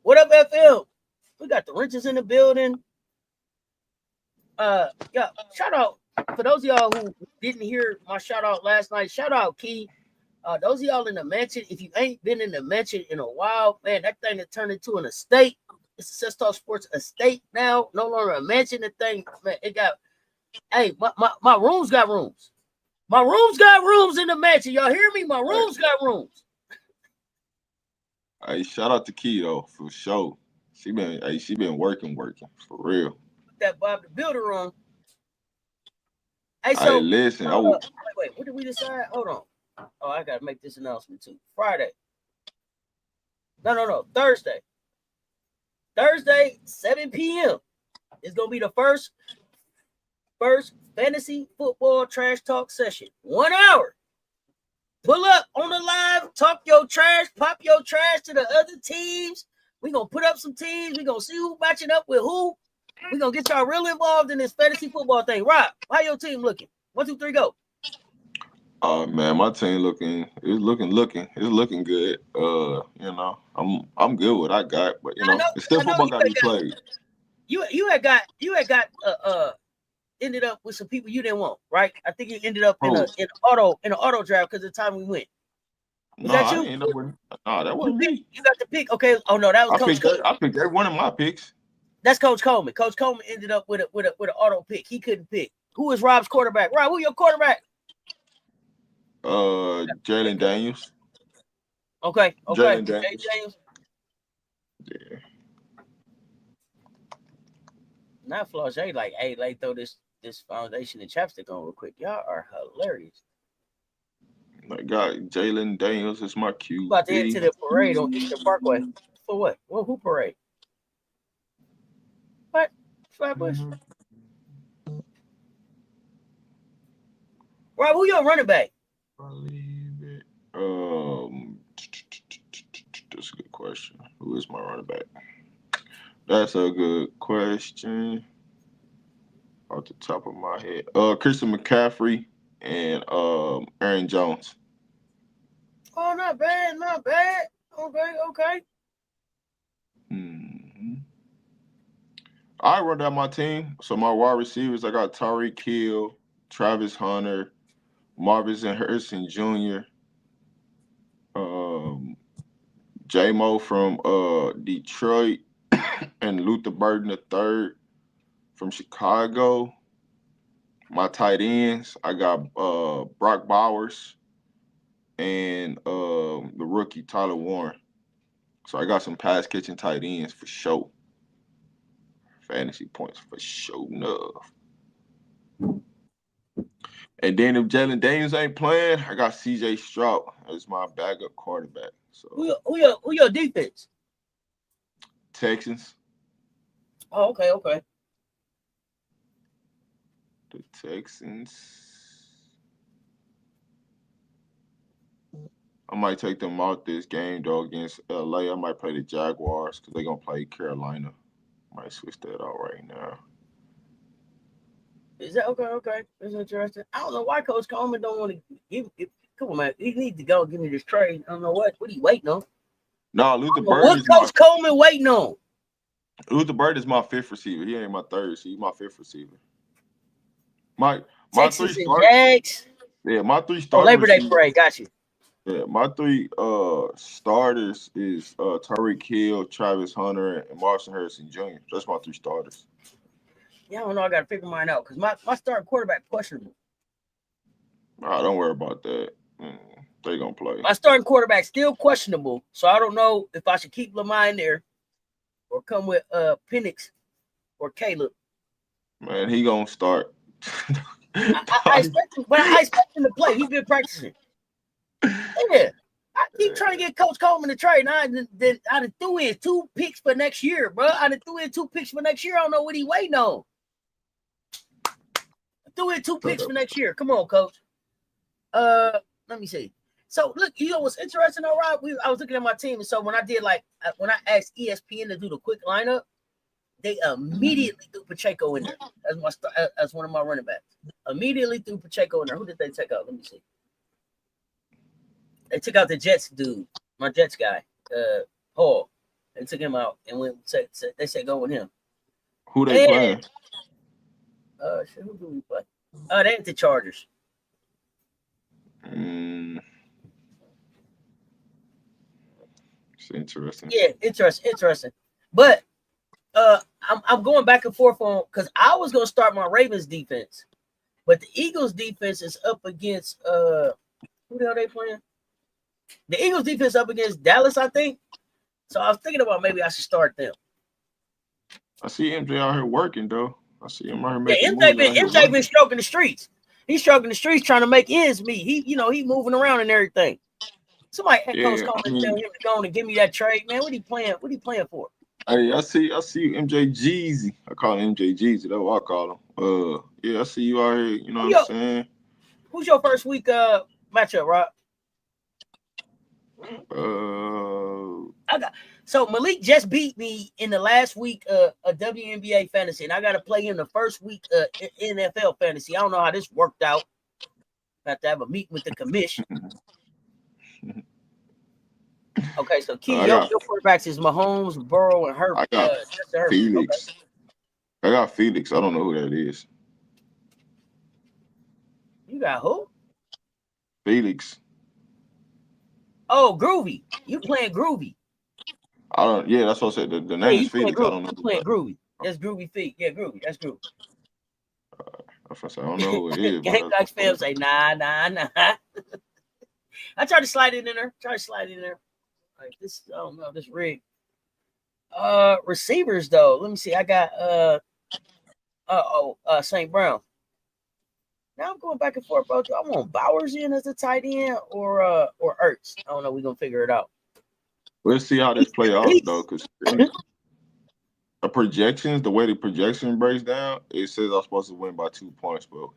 What up, FL? We got the wrenches in the building. Yeah, shout out for those of y'all who didn't hear my shout out last night. Shout out Key. Those of y'all in the mansion, if you ain't been in the mansion in a while, man, that thing has turned into an estate. It's a CessTalksSports estate now, no longer a mansion. The thing, man, it got. Hey, my rooms got rooms. My rooms got rooms in the mansion. Y'all hear me? My rooms got rooms. Hey, shout out to Key though, for sure. She been working for real. That Bob the Builder room. Hey, so listen, wait, what did we decide? Hold on. Oh, I gotta make this announcement too. Friday. No. Thursday, 7 p.m. is gonna be the first fantasy football trash talk session. 1 hour. Pull up on the live, talk your trash, pop your trash to the other teams. We're gonna put up some teams. We're gonna see who matching up with who. We're gonna get y'all real involved in this fantasy football thing. Rob, how your team looking? 1, 2, 3, go. Man, my team looking good. I'm good with what I got, but it's still football got to be played. You had got ended up with some people you didn't want, right? I think you ended up in an auto draft because of the time we went. Was that you? That wasn't me. You got the pick. Okay. Oh no, that was Coach Coleman. I picked every one of my picks. That's Coach Coleman. Coach Coleman ended up with an auto pick. He couldn't pick. Who is Rob's quarterback? Rob, who your quarterback? Jalen Daniels. Okay. Jalen Daniels. Yeah. Not Flauché, like, hey, like throw this foundation and chapstick on real quick. Y'all are hilarious. My God, Jalen Daniels is my QB. About to head to the parade on Eastern Parkway. For what? Well, who parade? What? Flatbush? Rob, who your running back? Believe it. That's a good question. Who is my running back? That's a good question. Off the top of my head, Christian McCaffrey and Aaron Jones. Oh, not bad, not bad. Okay. Mm-hmm. I run down my team. So my wide receivers, I got Tyreek Hill, Travis Hunter, Marvin Harrison Jr., J-Mo from Detroit, and Luther Burden III from Chicago. My tight ends, I got Brock Bowers and the rookie Tyler Warren. So I got some pass catching tight ends for sure. Fantasy points for sure enough. And then if Jalen Daniels ain't playing, I got CJ Stroud as my backup quarterback. So Who your defense? Texans. Oh, okay. The Texans. I might take them out this game though against LA. I might play the Jaguars because they're gonna play Carolina. Might switch that out right now. Is that okay? That's interesting. I don't know why Coach Coleman don't want to give. Come on, man. He needs to go give me this trade. I don't know what are you waiting on? No, Luther Bird what Coach Coleman waiting on? Luther Bird is my fifth receiver. He ain't my third. He's my fifth receiver. My Texas three and Jags. Yeah, my three starters. Labor Day parade. Got you. Yeah, my three starters is Tyreek Hill, Travis Hunter, and Marvin Harrison Jr. That's my three starters. Yeah, I don't know. I got to figure mine out because my starting quarterback questionable. Don't worry about that. They gonna play. My starting quarterback still questionable, so I don't know if I should keep Lamar in there or come with Penix or Caleb. Man, he gonna start. I expect him to play. He's been practicing. Yeah. I keep trying to get Coach Coleman to trade. I done threw in 2 picks for next year, bro. I don't know what he waiting on. I threw in 2 picks for next year. Come on, Coach. Let me see. So look, you know what's interesting, all right? I was looking at my team, and so when I asked ESPN to do the quick lineup, they immediately threw Pacheco in there as one of my running backs. Immediately threw Pacheco in there. Who did they take out? Let me see. They took out the Jets dude, my Jets guy, Paul. They took him out and they said go with him. Who they playing? Who do we play? They ain't the Chargers. It's interesting. Yeah, interesting. But I'm going back and forth on because I was gonna start my Ravens defense, but the Eagles defense is up against who the hell they playing? The Eagles defense up against Dallas, I think. So I was thinking about maybe I should start them. I see MJ out here working though. I see him out here making MJ been stroking the streets. He's stroking the streets trying to make ends meet. He moving around and everything. Somebody had Coach Coleman tell him to go on and give me that trade, man. What he playing for? Hey, I see MJ Jeezy. I call him MJ Jeezy. That's what I call him. Yeah, I see you out here. You know what I'm saying? Who's your first week matchup, Rob? So Malik just beat me in the last week of WNBA fantasy, and I got to play him the first week NFL fantasy. I don't know how this worked out. Have to have a meeting with the commission. Okay, so Key, your quarterbacks is Mahomes, Burrow, and Herbert. I got Felix. Okay. I got Felix. I don't know who that is. You got who? Felix. Oh, Groovy. You playing Groovy. I don't. Yeah, that's what I said. The name is Felix. I don't know. You playing Groovy. That's Groovy Feet. Yeah, Groovy. That's Groovy. I don't know who it is. Gamecocks fans say, nah. I tried to slide it in there. Like this, I don't know, this rig. Receivers though. Let me see. I got St. Brown. Now I'm going back and forth, bro. I want Bowers in as a tight end or Ertz. I don't know. We're gonna figure it out. We'll see how this play out though, because the way the projection breaks down, it says I'm supposed to win by 2 points, but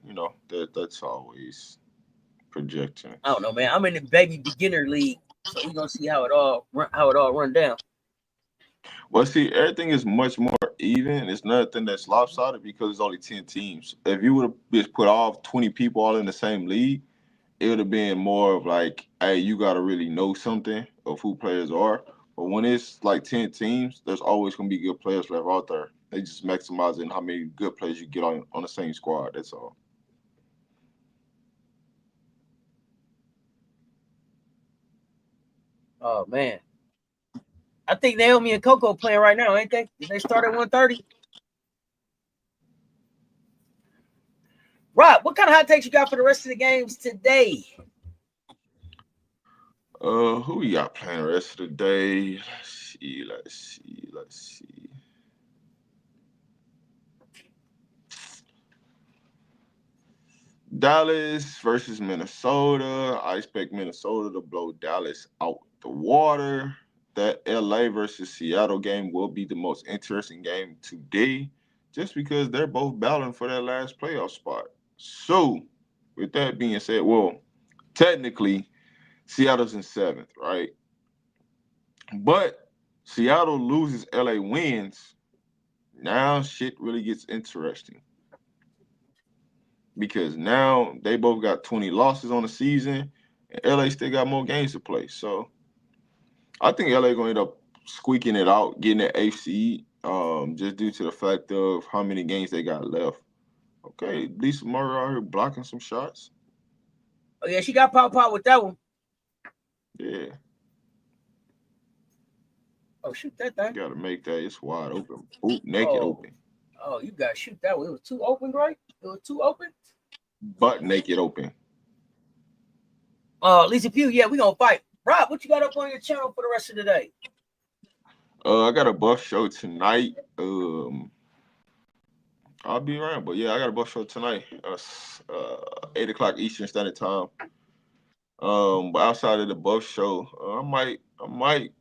that's always projecting? I don't know, man. I'm in the baby beginner league, so we're gonna see how it all run down. Well, see, everything is much more even. It's nothing that's lopsided because it's only 10 teams. If you would have just put all 20 people all in the same league, it would have been more of like, hey, you got to really know something of who players are. But when it's like 10 teams, there's always going to be good players left out there. They just maximizing how many good players you get on the same squad. That's all. Oh man, I think Naomi and Coco playing right now, ain't they? Did they start at 1:30? Rob, what kind of hot takes you got for the rest of the games today? Who we got playing the rest of the day? Let's see. Dallas versus Minnesota. I expect Minnesota to blow Dallas out the water. That LA versus Seattle game will be the most interesting game today, just because they're both battling for that last playoff spot. So, with that being said, well, technically, Seattle's in 7th, right? But Seattle loses, LA wins. Now shit really gets interesting. Because now they both got 20 losses on the season, and LA still got more games to play. So I think LA going to end up squeaking it out, getting that 8th seed, just due to the fact of how many games they got left. Okay, Lisa Murray out here blocking some shots. Oh yeah, she got pop with that one. Yeah. Oh, shoot that thing. Got to make that. It's wide open. Boot naked open. Oh, you got to shoot that one. It was too open, right? It was too open? Butt naked open. Lisa Pugh, yeah, we going to fight. Rob, what you got up on your channel for the rest of the day? I got a buff show tonight. I'll be around, but yeah, I got a buff show tonight. 8 o'clock Eastern Standard Time. But outside of the buff show, I might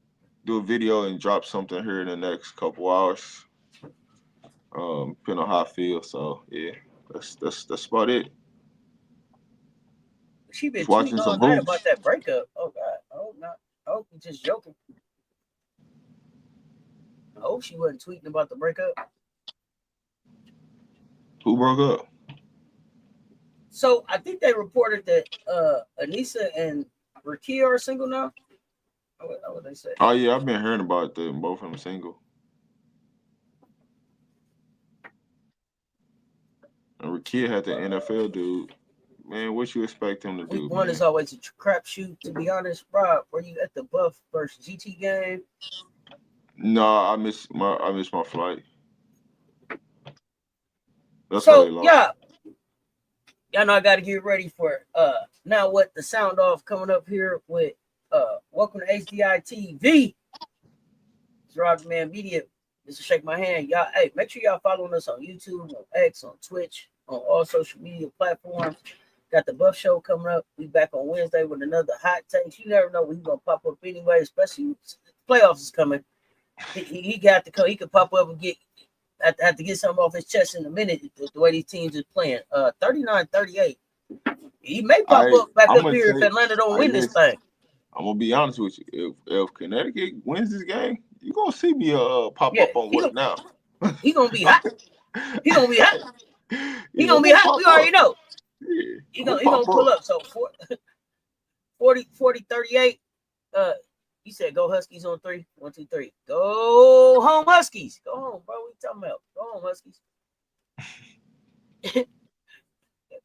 do a video and drop something here in the next couple hours. Depending on how I feel. So yeah, that's about it. She been tweeting all night about that breakup. Oh God, I hope not. I hope you're just joking. I hope she wasn't tweeting about the breakup. Who broke up? So I think they reported that Anissa and Rakia are single now. What they say? Oh yeah, I've been hearing about them. Both of them single. And Rakia had the NFL dude. Man, what you expect him to do? Week 1 is always a crapshoot. To be honest, Rob, were you at the Buff versus GT game? No, I missed my flight. That's so yeah. Y'all know I got to get ready for now what the sound off coming up here with welcome to HDI TV. It's RobDaManMedia. This is Shake My Hand. Y'all, hey, make sure y'all following us on YouTube, on X, on Twitch, on all social media platforms. Got the Buff Show coming up. We back on Wednesday with another hot takes. You never know when he's gonna pop up anyway, especially playoffs is coming. He got to come. He could pop up and have to get something off his chest in a minute. The way these teams is playing, 39-38. He may pop up back up here if Atlanta don't win this thing. I'm gonna be honest with you. If Connecticut wins this game, you're gonna see me pop up on What Now. He gonna be hot. He gonna be hot. He gonna be hot. We already know. Yeah, he gonna pull up. So 40-38. You said go Huskies on 3. 1, 2, 3. Go home Huskies. Go home, bro. What you talking about? Go home Huskies.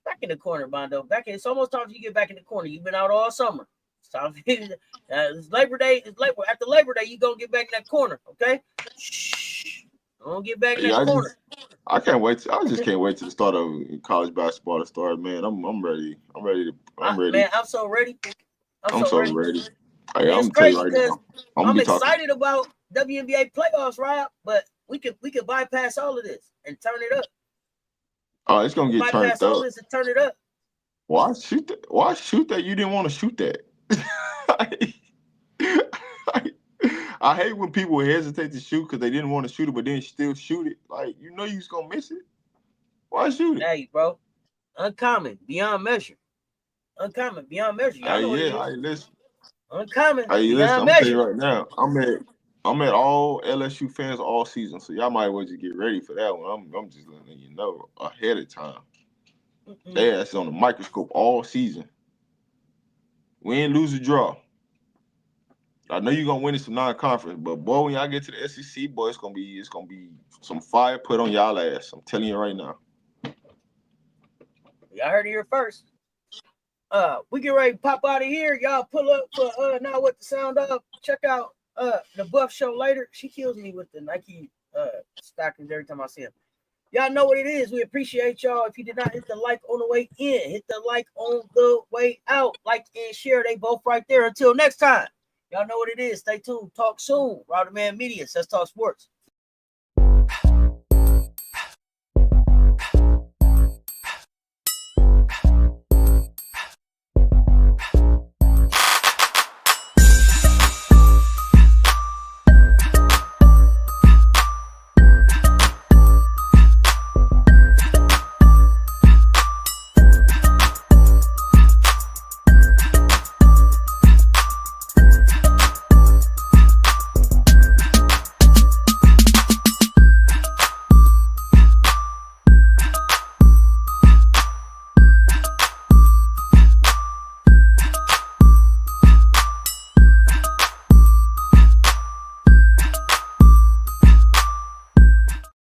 Back in the corner, Bondo. It's almost time for you to get back in the corner. You've been out all summer. It's time for it's Labor Day. After Labor Day, you gonna get back in that corner, okay? Shh. Don't get back in that corner. I can't wait. I just can't wait to the start of college basketball to start, man. I'm ready. I'm ready. Man, I'm so ready. I'm so ready. Hey, it's crazy because I'm excited about WNBA playoffs, Rob. But we could bypass all of this and turn it up. Oh, it's gonna get turned up. Bypass all this and turn it up. Why shoot that? Why shoot that? You didn't want to shoot that. I hate when people hesitate to shoot because they didn't want to shoot it, but then still shoot it. Like, you know you was gonna miss it. Why shoot it? Hey, bro, uncommon, beyond measure. Uncommon, beyond measure. Y'all know what it is. Listen. Uncommon, Hey, listen, beyond I'm measure. telling you right now, I'm at all LSU fans all season, so y'all might well just get ready for that one. I'm just letting you know ahead of time. They ass on the microscope all season. Win, lose, or draw. I know you're gonna win in some non-conference, but boy, when y'all get to the SEC, boy, it's gonna be some fire put on y'all ass. I'm telling you right now. Y'all heard it here first. We get ready to pop out of here. Y'all pull up for Now What the Sound Of. Check out the Buff Show later. She kills me with the Nike stockings every time I see them. Y'all know what it is. We appreciate y'all. If you did not hit the like on the way in, hit the like on the way out. Like and share. They both right there. Until next time. Y'all know what it is. Stay tuned. Talk soon. RobDaManMedia, CessTalksSports.